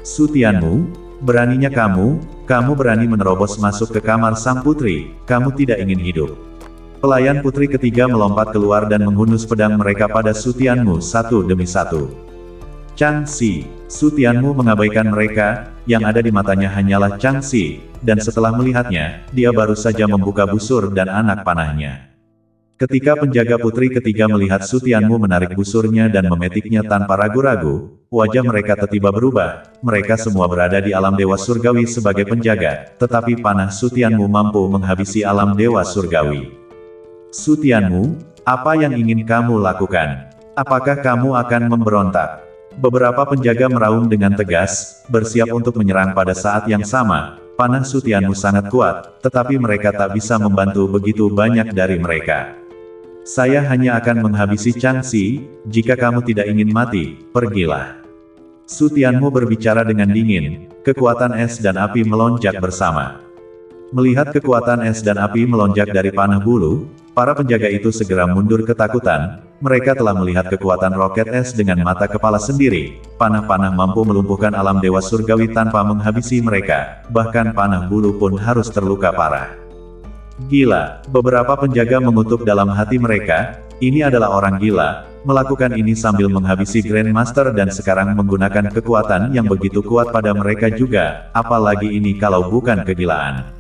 Su Tianmu, beraninya kamu berani menerobos masuk ke kamar sang putri, kamu tidak ingin hidup. Pelayan putri ketiga melompat keluar dan menghunus pedang mereka pada Su Tianmu satu demi satu. Changxi, Su Tianmu mengabaikan mereka, yang ada di matanya hanyalah Changxi, dan setelah melihatnya, dia baru saja membuka busur dan anak panahnya. Ketika penjaga putri ketiga melihat Su Tianmu menarik busurnya dan memetiknya tanpa ragu-ragu, wajah mereka tiba-tiba berubah. Mereka semua berada di alam dewa surgawi sebagai penjaga, tetapi panah Su Tianmu mampu menghabisi alam dewa surgawi. Su Tianmu, apa yang ingin kamu lakukan? Apakah kamu akan memberontak? Beberapa penjaga meraung dengan tegas, bersiap untuk menyerang pada saat yang sama. Panah Su Tianmu sangat kuat, tetapi mereka tak bisa membantu begitu banyak dari mereka. Saya hanya akan menghabisi Changxi, jika kamu tidak ingin mati, pergilah. Su Tianmu berbicara dengan dingin, kekuatan es dan api melonjak bersama. Melihat kekuatan es dan api melonjak dari panah bulu, para penjaga itu segera mundur ketakutan, mereka telah melihat kekuatan roket es dengan mata kepala sendiri, panah-panah mampu melumpuhkan alam dewa surgawi tanpa menghabisi mereka, bahkan panah bulu pun harus terluka parah. Gila, beberapa penjaga mengutuk dalam hati mereka, ini adalah orang gila, melakukan ini sambil menghabisi Grandmaster dan sekarang menggunakan kekuatan yang begitu kuat pada mereka juga, apalagi ini kalau bukan kegilaan.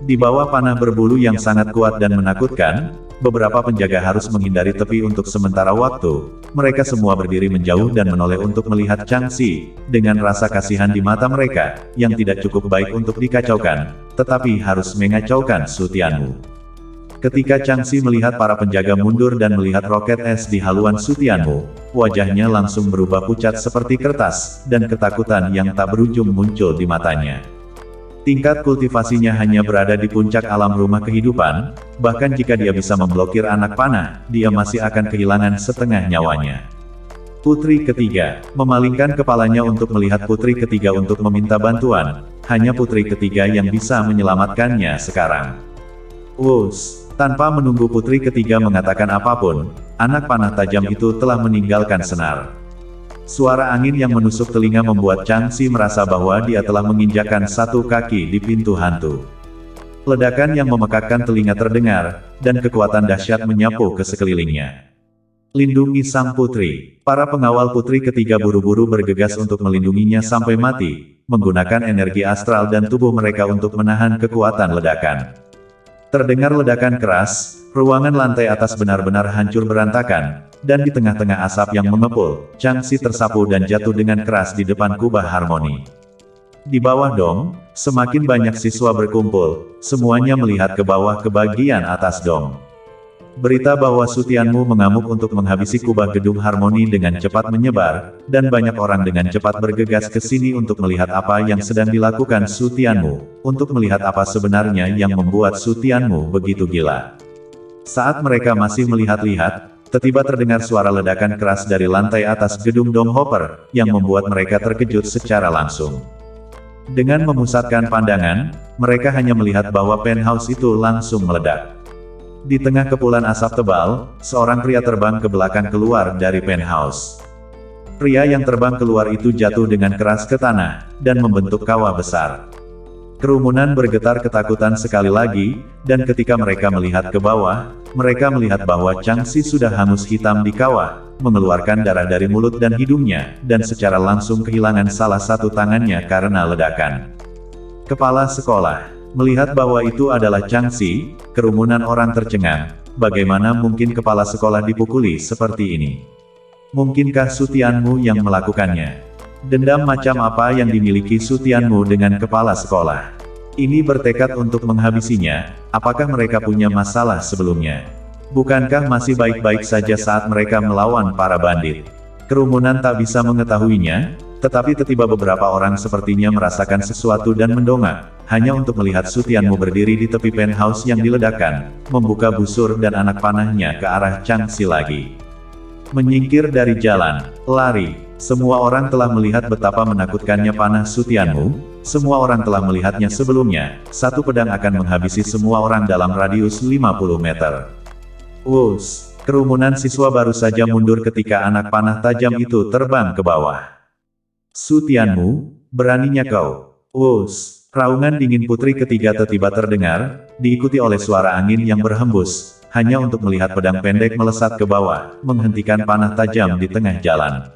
Di bawah panah berbulu yang sangat kuat dan menakutkan, beberapa penjaga harus menghindari tepi untuk sementara waktu. Mereka semua berdiri menjauh dan menoleh untuk melihat Changxi, dengan rasa kasihan di mata mereka, yang tidak cukup baik untuk dikacaukan, tetapi harus mengacaukan Su Tianmu. Ketika Changxi melihat para penjaga mundur dan melihat roket es di haluan Su Tianmu, wajahnya langsung berubah pucat seperti kertas, dan ketakutan yang tak berujung muncul di matanya. Tingkat kultivasinya hanya berada di puncak alam rumah kehidupan, bahkan jika dia bisa memblokir anak panah, dia masih akan kehilangan setengah nyawanya. Putri ketiga, memalingkan kepalanya untuk melihat putri ketiga untuk meminta bantuan, hanya putri ketiga yang bisa menyelamatkannya sekarang. Wus, tanpa menunggu putri ketiga mengatakan apapun, anak panah tajam itu telah meninggalkan senar. Suara angin yang menusuk telinga membuat Changxi merasa bahwa dia telah menginjakkan satu kaki di pintu hantu. Ledakan yang memekakkan telinga terdengar, dan kekuatan dahsyat menyapu ke sekelilingnya. Lindungi sang putri. Para pengawal putri ketiga buru-buru bergegas untuk melindunginya sampai mati. menggunakan energi astral dan tubuh mereka untuk menahan kekuatan ledakan. Terdengar ledakan keras, ruangan lantai atas benar-benar hancur berantakan, dan di tengah-tengah asap yang mengepul, Changxi tersapu dan jatuh dengan keras di depan kubah harmoni. Di bawah dom, semakin banyak siswa berkumpul, semuanya melihat ke bawah ke bagian atas dom. Berita bahwa Su Tianmu mengamuk untuk menghabisi kubah gedung harmoni dengan cepat menyebar, dan banyak orang dengan cepat bergegas ke sini untuk melihat apa yang sedang dilakukan Su Tianmu, untuk melihat apa sebenarnya yang membuat Su Tianmu begitu gila. Saat mereka masih melihat-lihat, tiba-tiba terdengar suara ledakan keras dari lantai atas gedung Dom Hopper, yang membuat mereka terkejut secara langsung. Dengan memusatkan pandangan, mereka hanya melihat bahwa penthouse itu langsung meledak. Di tengah kepulan asap tebal, seorang pria terbang ke belakang keluar dari penthouse. Pria yang terbang keluar itu jatuh dengan keras ke tanah, dan membentuk kawah besar. Kerumunan bergetar ketakutan sekali lagi, dan ketika mereka melihat ke bawah, mereka melihat bahwa Changxi sudah hangus hitam di kawah, mengeluarkan darah dari mulut dan hidungnya, dan secara langsung kehilangan salah satu tangannya karena ledakan. Kepala sekolah melihat bahwa itu adalah Changxi, kerumunan orang tercengang. Bagaimana mungkin kepala sekolah dipukuli seperti ini? Mungkinkah Su Tianmu yang melakukannya? Dendam macam apa yang dimiliki Su Tianmu dengan kepala sekolah? Ini bertekad untuk menghabisinya. Apakah mereka punya masalah sebelumnya? Bukankah masih baik-baik saja saat mereka melawan para bandit? Kerumunan tak bisa mengetahuinya, tetapi tiba-tiba beberapa orang sepertinya merasakan sesuatu dan mendongak, hanya untuk melihat Su Tianmu berdiri di tepi penthouse yang diledakkan, membuka busur dan anak panahnya ke arah Changxi lagi. Menyingkir dari jalan, lari. Semua orang telah melihat betapa menakutkannya panah Su Tianmu. Semua orang telah melihatnya sebelumnya. Satu pedang akan menghabisi semua orang dalam radius 50 meter. Wus, kerumunan siswa baru saja mundur ketika anak panah tajam itu terbang ke bawah. Su Tianmu, beraninya kau. Wus, raungan dingin putri ketiga tiba-tiba terdengar, diikuti oleh suara angin yang berhembus, hanya untuk melihat pedang pendek melesat ke bawah, menghentikan panah tajam di tengah jalan.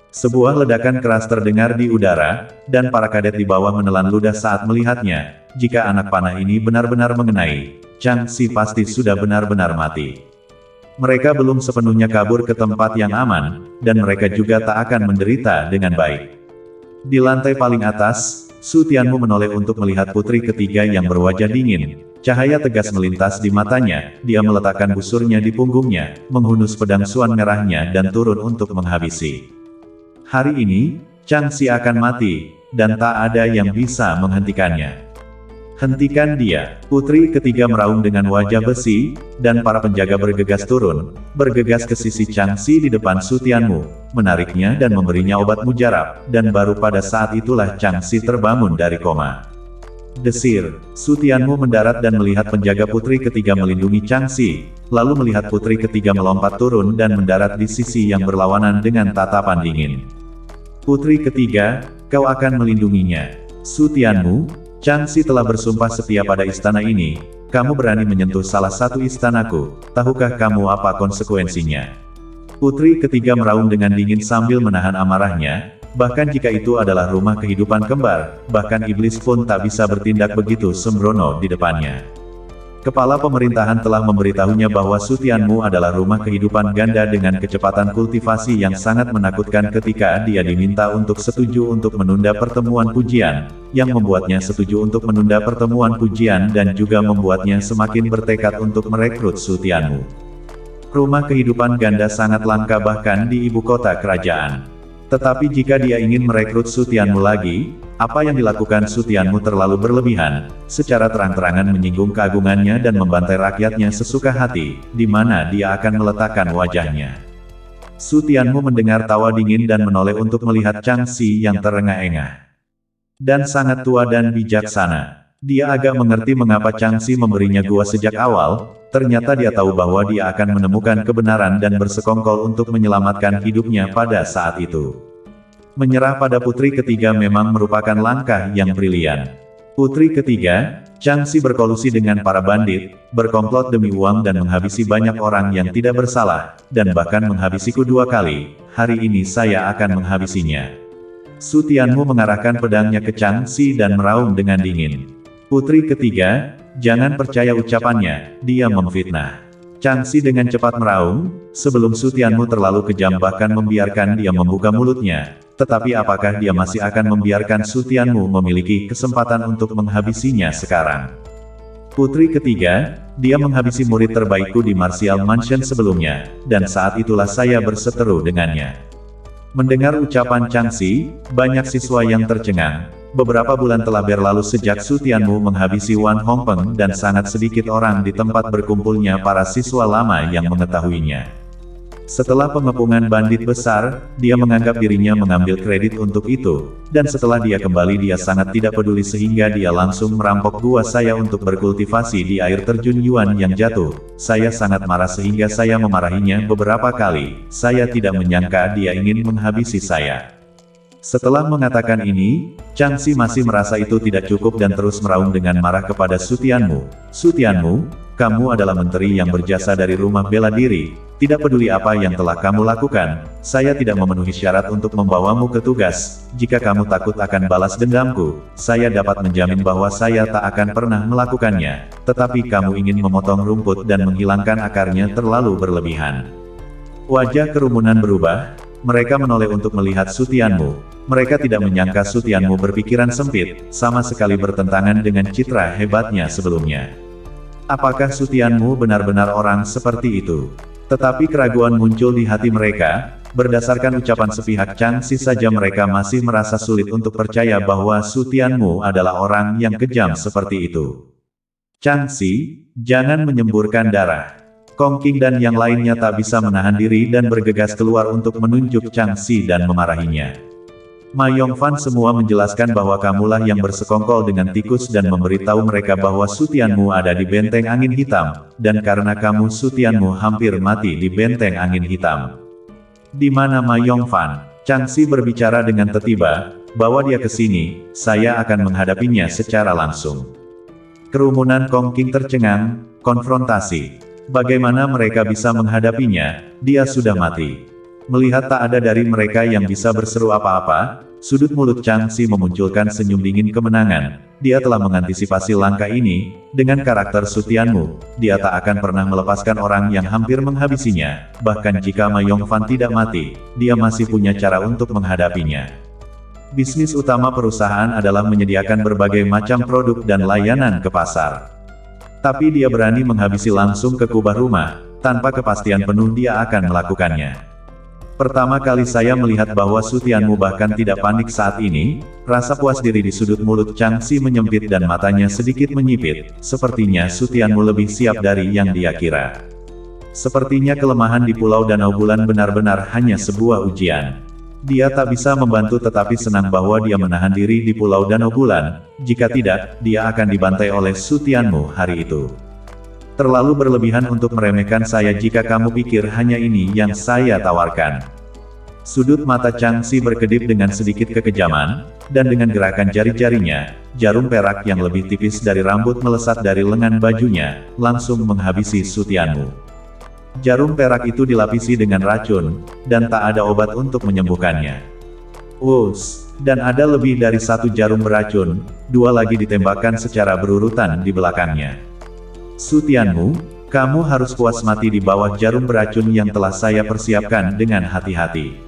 Sebuah ledakan keras terdengar di udara, dan para kadet di bawah menelan ludah saat melihatnya. Jika anak panah ini benar-benar mengenai, Changxi pasti sudah benar-benar mati. Mereka belum sepenuhnya kabur ke tempat yang aman, dan mereka juga tak akan menderita dengan baik. Di lantai paling atas, Su Tianmu menoleh untuk melihat putri ketiga yang berwajah dingin. Cahaya tegas melintas di matanya, dia meletakkan busurnya di punggungnya, menghunus pedang suan merahnya dan turun untuk menghabisi. Hari ini, Changxi akan mati, dan tak ada yang bisa menghentikannya. Hentikan dia. Putri ketiga meraung dengan wajah besi, dan para penjaga bergegas turun, bergegas ke sisi Changxi di depan Su Tianmu, menariknya dan memberinya obat mujarab, dan baru pada saat itulah Changxi terbangun dari koma. Desir, Su Tianmu mendarat dan melihat penjaga putri ketiga melindungi Changxi, lalu melihat putri ketiga melompat turun dan mendarat di sisi yang berlawanan dengan tatapan dingin. Putri ketiga, kau akan melindunginya. Su Tianmu, Changxi telah bersumpah setia pada istana ini. Kamu berani menyentuh salah satu istanaku, tahukah kamu apa konsekuensinya? Putri ketiga meraung dengan dingin sambil menahan amarahnya, bahkan jika itu adalah rumah kehidupan kembar, bahkan iblis pun tak bisa bertindak begitu sembrono di depannya. Kepala pemerintahan telah memberitahunya bahwa Su Tianmu adalah rumah kehidupan ganda dengan kecepatan kultivasi yang sangat menakutkan ketika dia diminta untuk setuju untuk menunda pertemuan pujian, yang membuatnya setuju untuk menunda pertemuan pujian dan juga membuatnya semakin bertekad untuk merekrut Su Tianmu. Rumah kehidupan ganda sangat langka bahkan di ibu kota kerajaan. Tetapi jika dia ingin merekrut Su Tianmu lagi, apa yang dilakukan Su Tianmu terlalu berlebihan, secara terang-terangan menyinggung keagungannya dan membantai rakyatnya sesuka hati, di mana dia akan meletakkan wajahnya. Su Tianmu mendengar tawa dingin dan menoleh untuk melihat Changxi yang terengah-engah. Dan sangat tua dan bijaksana. Dia agak mengerti mengapa Changxi memberinya gua sejak awal, ternyata dia tahu bahwa dia akan menemukan kebenaran dan bersekongkol untuk menyelamatkan hidupnya pada saat itu. Menyerah pada putri ketiga memang merupakan langkah yang brilian. Putri ketiga, Changxi berkolusi dengan para bandit, berkomplot demi uang dan menghabisi banyak orang yang tidak bersalah, dan bahkan menghabisiku 2 kali, hari ini saya akan menghabisinya. Su Tianmu mengarahkan pedangnya ke Changxi dan meraung dengan dingin. Putri ketiga, jangan percaya ucapannya, dia memfitnah. Changxi dengan cepat meraung, sebelum Su Tianmu terlalu kejam bahkan membiarkan dia membuka mulutnya. Tetapi apakah dia masih akan membiarkan Su Tianmu memiliki kesempatan untuk menghabisinya sekarang? Putri ketiga, dia menghabisi murid terbaikku di Martial Mansion sebelumnya, dan saat itulah saya berseteru dengannya. Mendengar ucapan Changxi, banyak siswa yang tercengang. Beberapa bulan telah berlalu sejak Su Tianmu menghabisi Wan Hongpeng dan sangat sedikit orang di tempat berkumpulnya para siswa lama yang mengetahuinya. Setelah pengepungan bandit besar, dia menganggap dirinya mengambil kredit untuk itu, dan setelah dia kembali dia sangat tidak peduli sehingga dia langsung merampok gua saya untuk berkultivasi di air terjun Yuan yang jatuh. Saya sangat marah sehingga saya memarahinya beberapa kali. Saya tidak menyangka dia ingin menghabisi saya. Setelah mengatakan ini, Changxi masih merasa itu tidak cukup dan terus meraung dengan marah kepada Su Tianmu. Su Tianmu, kamu adalah menteri yang berjasa dari rumah bela diri. Tidak peduli apa yang telah kamu lakukan, saya tidak memenuhi syarat untuk membawamu ke tugas. Jika kamu takut akan balas dendamku, saya dapat menjamin bahwa saya tak akan pernah melakukannya. Tetapi kamu ingin memotong rumput dan menghilangkan akarnya terlalu berlebihan. Wajah kerumunan berubah. Mereka menoleh untuk melihat Su Tianmu. Mereka tidak menyangka Su Tianmu berpikiran sempit, sama sekali bertentangan dengan citra hebatnya sebelumnya. Apakah Su Tianmu benar-benar orang seperti itu? Tetapi keraguan muncul di hati mereka. Berdasarkan ucapan sepihak Changxi saja mereka masih merasa sulit untuk percaya bahwa Su Tianmu adalah orang yang kejam seperti itu. Changxi, jangan menyemburkan darah. Kong Qing dan yang lainnya tak bisa menahan diri dan bergegas keluar untuk menunjuk Changxi dan memarahinya. Ma Yongfan semua menjelaskan bahwa kamulah yang bersekongkol dengan tikus dan memberitahu mereka bahwa Su Tianmu ada di benteng angin hitam, dan karena kamu Su Tianmu hampir mati di benteng angin hitam. Di mana Ma Yongfan? Changxi berbicara dengan tertiba, bawa dia ke sini, saya akan menghadapinya secara langsung. Kerumunan Kong Qing tercengang, konfrontasi. Bagaimana mereka bisa menghadapinya? Dia sudah mati. Melihat tak ada dari mereka yang bisa berseru apa-apa, sudut mulut Changxi memunculkan senyum dingin kemenangan. Dia telah mengantisipasi langkah ini. Dengan karakter Su Tianmu, dia tak akan pernah melepaskan orang yang hampir menghabisinya. Bahkan jika Ma Yongfan tidak mati, dia masih punya cara untuk menghadapinya. Bisnis utama perusahaan adalah menyediakan berbagai macam produk dan layanan ke pasar. Tapi dia berani menghabisi langsung ke kubah rumah. Tanpa kepastian penuh dia akan melakukannya. Pertama kali saya melihat bahwa Su Tianmu bahkan tidak panik saat ini. Rasa puas diri di sudut mulut Changxi menyempit dan matanya sedikit menyipit. Sepertinya Su Tianmu lebih siap dari yang dia kira. Sepertinya kelemahan di Pulau Danau Bulan benar-benar hanya sebuah ujian. Dia tak bisa membantu tetapi senang bahwa dia menahan diri di Pulau Danau Bulan. Jika tidak, dia akan dibantai oleh Su Tianmu hari itu. Terlalu berlebihan untuk meremehkan saya jika kamu pikir hanya ini yang saya tawarkan. Sudut mata Changxi berkedip dengan sedikit kekejaman, dan dengan gerakan jari-jarinya, jarum perak yang lebih tipis dari rambut melesat dari lengan bajunya, langsung menghabisi Su Tianmu. Jarum perak itu dilapisi dengan racun, dan tak ada obat untuk menyembuhkannya. Dan ada lebih dari satu jarum beracun, dua lagi ditembakkan secara berurutan di belakangnya. Su Tianmu, kamu harus puas mati di bawah jarum beracun yang telah saya persiapkan dengan hati-hati.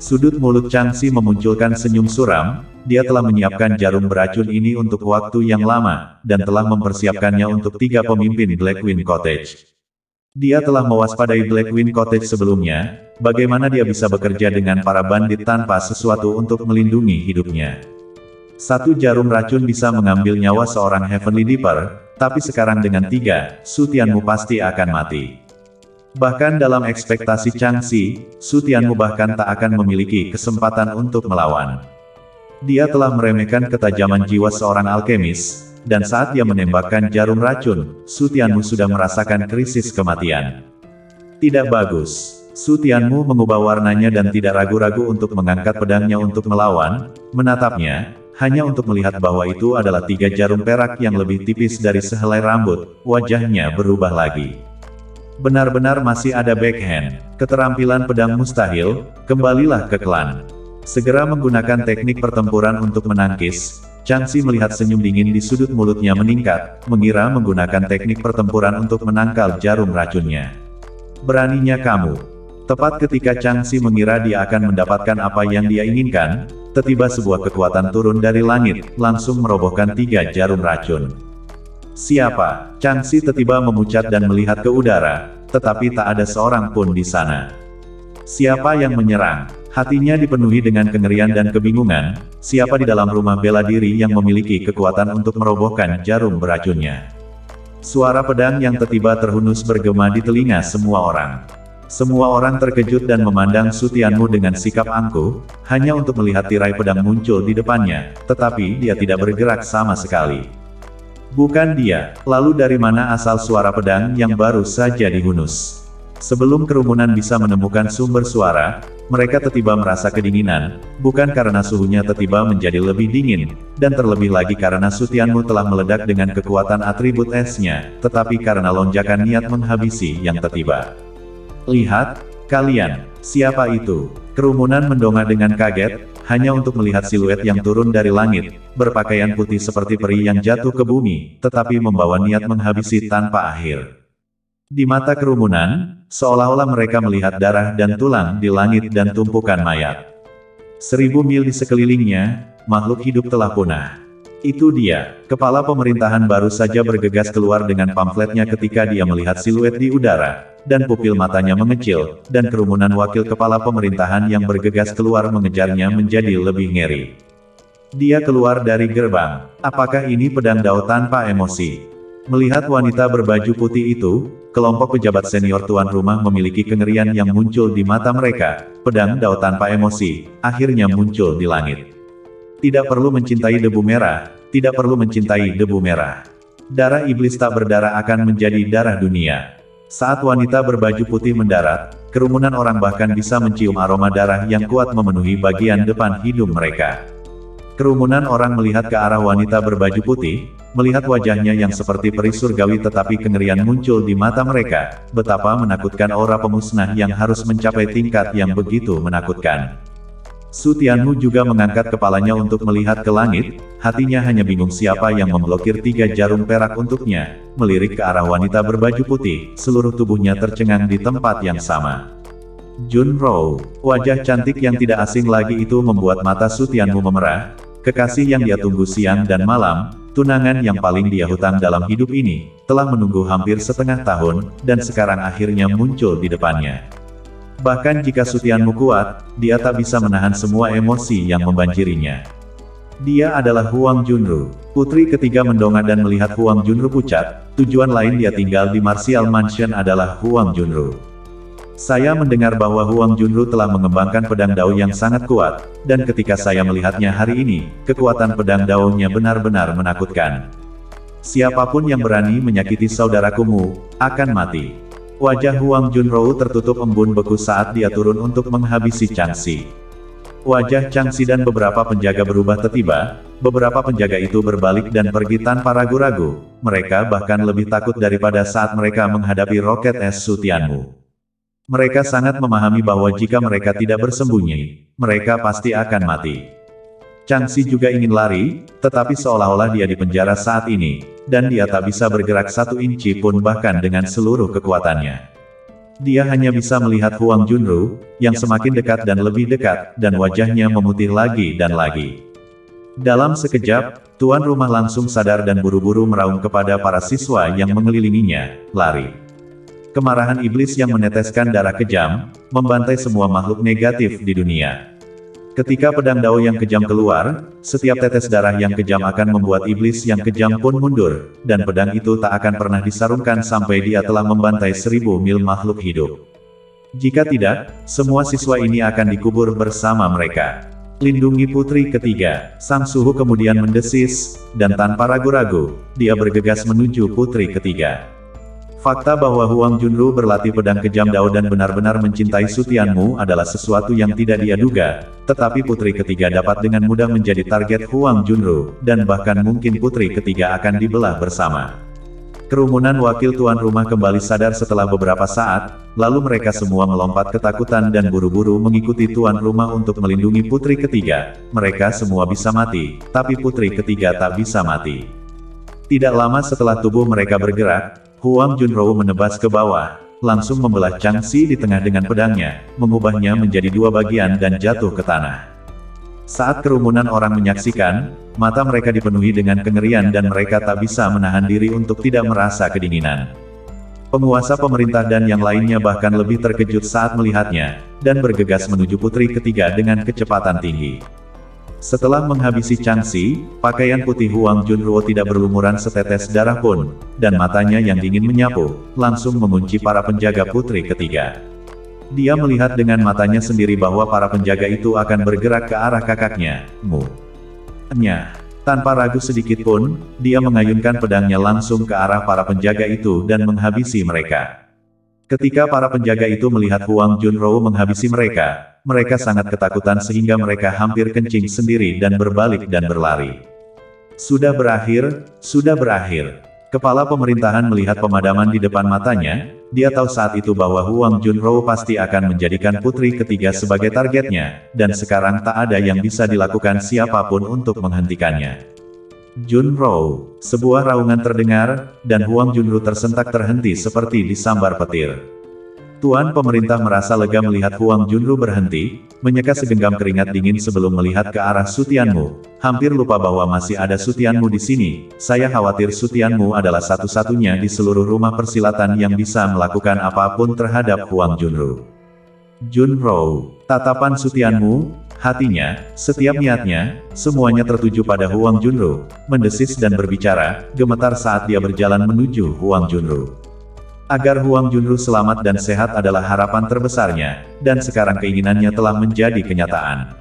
Sudut mulut Changxi memunculkan senyum suram, dia telah menyiapkan jarum beracun ini untuk waktu yang lama, dan telah mempersiapkannya untuk 3 pemimpin Blackwing Cottage. Dia telah mewaspadai Blackwing Cottage sebelumnya, bagaimana dia bisa bekerja dengan para bandit tanpa sesuatu untuk melindungi hidupnya. Satu jarum racun bisa mengambil nyawa seorang Heavenly Deeper, tapi sekarang dengan 3, Su Tianmu pasti akan mati. Bahkan dalam ekspektasi Changxi, Su Tianmu bahkan tak akan memiliki kesempatan untuk melawan. Dia telah meremehkan ketajaman jiwa seorang alkemis, dan saat dia menembakkan jarum racun, Su Tianmu sudah merasakan krisis kematian. Tidak bagus. Su Tianmu mengubah warnanya dan tidak ragu-ragu untuk mengangkat pedangnya untuk melawan, menatapnya, hanya untuk melihat bahwa itu adalah 3 jarum perak yang lebih tipis dari sehelai rambut. Wajahnya berubah lagi. Benar-benar masih ada backhand. Keterampilan pedang mustahil, kembalilah ke klan. Segera menggunakan teknik pertempuran untuk menangkis, Changxi melihat senyum dingin di sudut mulutnya meningkat, mengira menggunakan teknik pertempuran untuk menangkal jarum racunnya. Beraninya kamu. Tepat ketika Changxi mengira dia akan mendapatkan apa yang dia inginkan, tiba-tiba sebuah kekuatan turun dari langit, langsung merobohkan 3 jarum racun. Siapa? Changxi tiba-tiba memucat dan melihat ke udara, tetapi tak ada seorang pun di sana. Siapa yang menyerang? Hatinya dipenuhi dengan kengerian dan kebingungan, siapa di dalam rumah bela diri yang memiliki kekuatan untuk merobohkan jarum beracunnya? Suara pedang yang tiba-tiba terhunus bergema di telinga semua orang. Semua orang terkejut dan memandang Su Tianmu dengan sikap angkuh, hanya untuk melihat tirai pedang muncul di depannya, tetapi dia tidak bergerak sama sekali. Bukan dia, lalu dari mana asal suara pedang yang baru saja dihunus? Sebelum kerumunan bisa menemukan sumber suara, mereka tiba-tiba merasa kedinginan, bukan karena suhunya tiba-tiba menjadi lebih dingin, dan terlebih lagi karena Su Tianmu telah meledak dengan kekuatan atribut esnya, tetapi karena lonjakan niat menghabisi yang tiba-tiba. Lihat, kalian, siapa itu? Kerumunan mendongak dengan kaget, hanya untuk melihat siluet yang turun dari langit, berpakaian putih seperti peri yang jatuh ke bumi, tetapi membawa niat menghabisi tanpa akhir. Di mata kerumunan, seolah-olah mereka melihat darah dan tulang di langit dan tumpukan mayat. 1000 mil di sekelilingnya, makhluk hidup telah punah. Itu dia, kepala pemerintahan baru saja bergegas keluar dengan pamfletnya ketika dia melihat siluet di udara, dan pupil matanya mengecil, dan kerumunan wakil kepala pemerintahan yang bergegas keluar mengejarnya menjadi lebih ngeri. Dia keluar dari gerbang. Apakah ini pedang Dao tanpa emosi? Melihat wanita berbaju putih itu, kelompok pejabat senior tuan rumah memiliki kengerian yang muncul di mata mereka. Pedang Dao tanpa emosi, akhirnya muncul di langit. Tidak perlu mencintai debu merah, tidak perlu mencintai debu merah. Darah iblis tak berdarah akan menjadi darah dunia. Saat wanita berbaju putih mendarat, kerumunan orang bahkan bisa mencium aroma darah yang kuat memenuhi bagian depan hidung mereka. Kerumunan orang melihat ke arah wanita berbaju putih, melihat wajahnya yang seperti peri surgawi tetapi kengerian muncul di mata mereka, betapa menakutkan aura pemusnah yang harus mencapai tingkat yang begitu menakutkan. Su Tianmu juga mengangkat kepalanya untuk melihat ke langit, hatinya hanya bingung siapa yang memblokir 3 jarum perak untuknya, melirik ke arah wanita berbaju putih, seluruh tubuhnya tercengang di tempat yang sama. Junro, wajah cantik yang tidak asing lagi itu membuat mata Su Tianmu memerah, kekasih yang dia tunggu siang dan malam, tunangan yang paling dia hutang dalam hidup ini, telah menunggu hampir setengah tahun, dan sekarang akhirnya muncul di depannya. Bahkan jika Su Tianmu kuat, dia tak bisa menahan semua emosi yang membanjirinya. Dia adalah Huang Junru. Putri ketiga mendongak dan melihat Huang Junru pucat, tujuan lain dia tinggal di Martial Mansion adalah Huang Junru. Saya mendengar bahwa Huang Junru telah mengembangkan pedang Dao yang sangat kuat, dan ketika saya melihatnya hari ini, kekuatan pedang Dao-nya benar-benar menakutkan. Siapapun yang berani menyakiti saudarakumu, akan mati. Wajah Huang Junro tertutup embun beku saat dia turun untuk menghabisi Changxi. Wajah Changxi dan beberapa penjaga berubah tiba-tiba, beberapa penjaga itu berbalik dan pergi tanpa ragu-ragu, mereka bahkan lebih takut daripada saat mereka menghadapi roket es Su Tianmu. Mereka sangat memahami bahwa jika mereka tidak bersembunyi, mereka pasti akan mati. Changxi juga ingin lari, tetapi seolah-olah dia dipenjara saat ini, dan dia tak bisa bergerak 1 inci pun bahkan dengan seluruh kekuatannya. Dia hanya bisa melihat Huang Junru, yang semakin dekat dan lebih dekat, dan wajahnya memutih lagi dan lagi. Dalam sekejap, tuan rumah langsung sadar dan buru-buru meraung kepada para siswa yang mengelilinginya, lari. Kemarahan iblis yang meneteskan darah kejam, membantai semua makhluk negatif di dunia. Ketika pedang Dao yang kejam keluar, setiap tetes darah yang kejam akan membuat iblis yang kejam pun mundur, dan pedang itu tak akan pernah disarungkan sampai dia telah membantai 1000 mil makhluk hidup. Jika tidak, semua siswa ini akan dikubur bersama mereka. Lindungi putri ketiga, sang suhu kemudian mendesis, dan tanpa ragu-ragu, dia bergegas menuju putri ketiga. Fakta bahwa Huang Junru berlatih pedang kejam Dao dan benar-benar mencintai Su Tianmu adalah sesuatu yang tidak dia duga, tetapi putri ketiga dapat dengan mudah menjadi target Huang Junru, dan bahkan mungkin putri ketiga akan dibelah bersama. Kerumunan wakil tuan rumah kembali sadar setelah beberapa saat, lalu mereka semua melompat ketakutan dan buru-buru mengikuti tuan rumah untuk melindungi putri ketiga. Mereka semua bisa mati, tapi putri ketiga tak bisa mati. Tidak lama setelah tubuh mereka bergerak, Huang Junro menebas ke bawah, langsung membelah Changxi di tengah dengan pedangnya, mengubahnya menjadi dua bagian dan jatuh ke tanah. Saat kerumunan orang menyaksikan, mata mereka dipenuhi dengan kengerian dan mereka tak bisa menahan diri untuk tidak merasa kedinginan. Penguasa pemerintah dan yang lainnya bahkan lebih terkejut saat melihatnya, dan bergegas menuju putri ketiga dengan kecepatan tinggi. Setelah menghabisi Changxi, pakaian putih Huang Junro tidak berlumuran setetes darah pun, dan matanya yang dingin menyapu, langsung mengunci para penjaga putri ketiga. Dia melihat dengan matanya sendiri bahwa para penjaga itu akan bergerak ke arah kakaknya, Mu. Tanpa ragu sedikit pun, dia mengayunkan pedangnya langsung ke arah para penjaga itu dan menghabisi mereka. Ketika para penjaga itu melihat Huang Junro menghabisi mereka, mereka sangat ketakutan sehingga mereka hampir kencing sendiri dan berbalik dan berlari. Sudah berakhir, sudah berakhir. Kepala pemerintahan melihat pemadaman di depan matanya, dia tahu saat itu bahwa Huang Junro pasti akan menjadikan putri ketiga sebagai targetnya, dan sekarang tak ada yang bisa dilakukan siapapun untuk menghentikannya. Junro, sebuah raungan terdengar, dan Huang Junro tersentak terhenti seperti disambar petir. Tuan pemerintah merasa lega melihat Huang Junro berhenti, menyeka segenggam keringat dingin sebelum melihat ke arah Sutianmu. Hampir lupa bahwa masih ada Sutianmu di sini. Saya khawatir Sutianmu adalah satu-satunya di seluruh rumah persilatan yang bisa melakukan apapun terhadap Huang Junro. Junro, tatapan Sutianmu, hatinya, setiap niatnya, semuanya tertuju pada Huang Junro, mendesis dan berbicara, gemetar saat dia berjalan menuju Huang Junro. Agar Huang Junro selamat dan sehat adalah harapan terbesarnya, dan sekarang keinginannya telah menjadi kenyataan.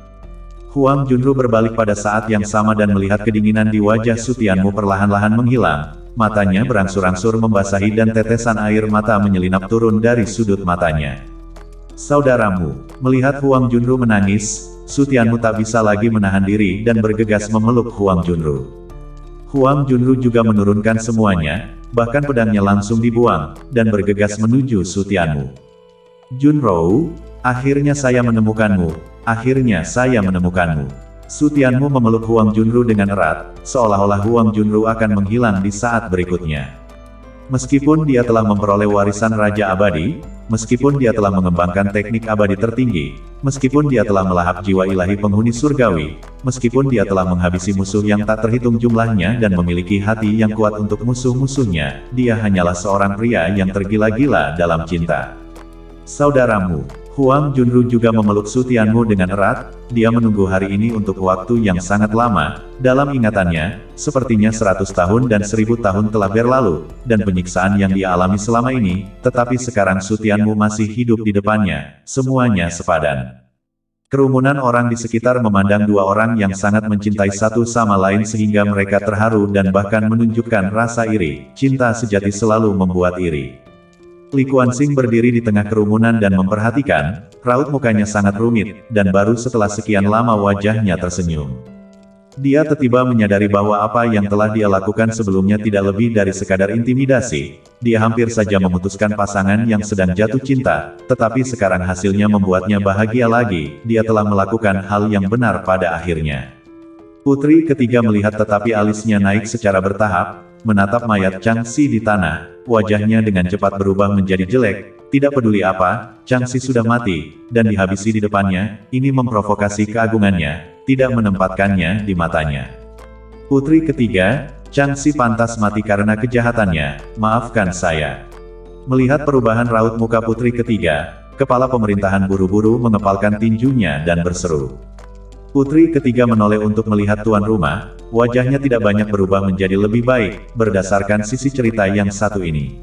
Huang Junro berbalik pada saat yang sama dan melihat kedinginan di wajah Sutianmu perlahan-lahan menghilang, matanya berangsur-angsur membasahi dan tetesan air mata menyelinap turun dari sudut matanya. Saudaramu, melihat Huang Junro menangis, Sutianmu tak bisa lagi menahan diri dan bergegas memeluk Huang Junro. Huang Junro juga menurunkan semuanya, bahkan pedangnya langsung dibuang, dan bergegas menuju Sutianmu. Junro, akhirnya saya menemukanmu, akhirnya saya menemukanmu. Sutianmu memeluk Huang Junro dengan erat, seolah-olah Huang Junro akan menghilang di saat berikutnya. Meskipun dia telah memperoleh warisan Raja Abadi, meskipun dia telah mengembangkan teknik abadi tertinggi, meskipun dia telah melahap jiwa ilahi penghuni surgawi, meskipun dia telah menghabisi musuh yang tak terhitung jumlahnya dan memiliki hati yang kuat untuk musuh-musuhnya, dia hanyalah seorang pria yang tergila-gila dalam cinta. Saudaramu, Huang Junro juga memeluk Sutianmu dengan erat, dia menunggu hari ini untuk waktu yang sangat lama, dalam ingatannya, sepertinya 100 tahun dan 1000 tahun telah berlalu, dan penyiksaan yang dia alami selama ini, tetapi sekarang Sutianmu masih hidup di depannya, semuanya sepadan. Kerumunan orang di sekitar memandang dua orang yang sangat mencintai satu sama lain sehingga mereka terharu dan bahkan menunjukkan rasa iri, cinta sejati selalu membuat iri. Li Kuanxing berdiri di tengah kerumunan dan memperhatikan, raut mukanya sangat rumit, dan baru setelah sekian lama wajahnya tersenyum. Dia tiba-tiba menyadari bahwa apa yang telah dia lakukan sebelumnya tidak lebih dari sekadar intimidasi. Dia hampir saja memutuskan pasangan yang sedang jatuh cinta, tetapi sekarang hasilnya membuatnya bahagia lagi, dia telah melakukan hal yang benar pada akhirnya. Putri ketiga melihat tetapi alisnya naik secara bertahap, menatap mayat Changxi di tanah, wajahnya dengan cepat berubah menjadi jelek, tidak peduli apa, Changxi sudah mati, dan dihabisi di depannya, ini memprovokasi keagungannya, tidak menempatkannya di matanya. Putri ketiga, Changxi pantas mati karena kejahatannya, maafkan saya. Melihat perubahan raut muka putri ketiga, kepala pemerintahan buru-buru mengepalkan tinjunya dan berseru. Putri ketiga menoleh untuk melihat tuan rumah, wajahnya tidak banyak berubah menjadi lebih baik, berdasarkan sisi cerita yang satu ini.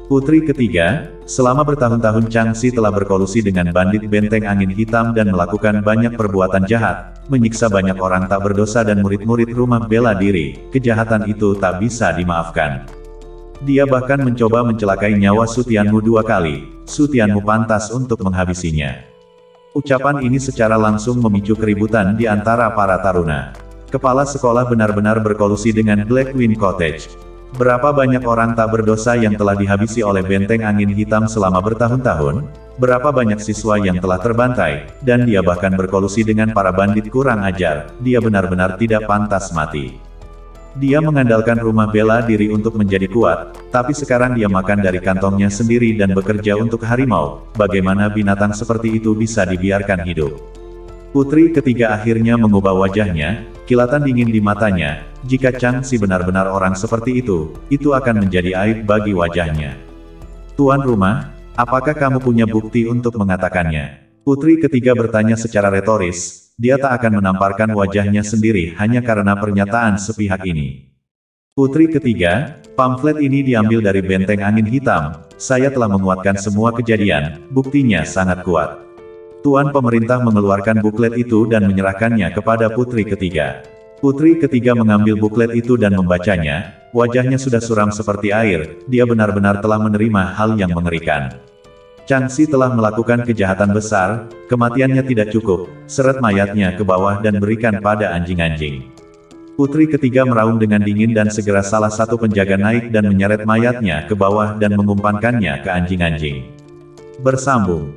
Putri ketiga, selama bertahun-tahun Changxi telah berkolusi dengan bandit benteng angin hitam dan melakukan banyak perbuatan jahat, menyiksa banyak orang tak berdosa dan murid-murid rumah bela diri, kejahatan itu tak bisa dimaafkan. Dia bahkan mencoba mencelakai nyawa Sutianmu 2 kali, Sutianmu pantas untuk menghabisinya. Ucapan ini secara langsung memicu keributan di antara para taruna. Kepala sekolah benar-benar berkolusi dengan Blackwing Cottage. Berapa banyak orang tak berdosa yang telah dihabisi oleh benteng angin hitam selama bertahun-tahun? Berapa banyak siswa yang telah terbantai, dan dia bahkan berkolusi dengan para bandit kurang ajar? Dia benar-benar tidak pantas mati. Dia mengandalkan rumah bela diri untuk menjadi kuat, tapi sekarang dia makan dari kantongnya sendiri dan bekerja untuk harimau. Bagaimana binatang seperti itu bisa dibiarkan hidup? Putri ketiga akhirnya mengubah wajahnya, kilatan dingin di matanya. Jika Changxi benar-benar orang seperti itu akan menjadi aib bagi wajahnya. Tuan rumah, apakah kamu punya bukti untuk mengatakannya? Putri ketiga bertanya secara retoris. Dia tak akan menamparkan wajahnya sendiri hanya karena pernyataan sepihak ini. Putri ketiga, pamflet ini diambil dari benteng angin hitam. Saya telah menguatkan semua kejadian, buktinya sangat kuat. Tuan pemerintah mengeluarkan buklet itu dan menyerahkannya kepada putri ketiga. Putri ketiga mengambil buklet itu dan membacanya, wajahnya sudah suram seperti air, dia benar-benar telah menerima hal yang mengerikan. Changxi telah melakukan kejahatan besar, kematiannya tidak cukup, seret mayatnya ke bawah dan berikan pada anjing-anjing. Putri ketiga meraung dengan dingin dan segera salah satu penjaga naik dan menyeret mayatnya ke bawah dan mengumpankannya ke anjing-anjing. Bersambung.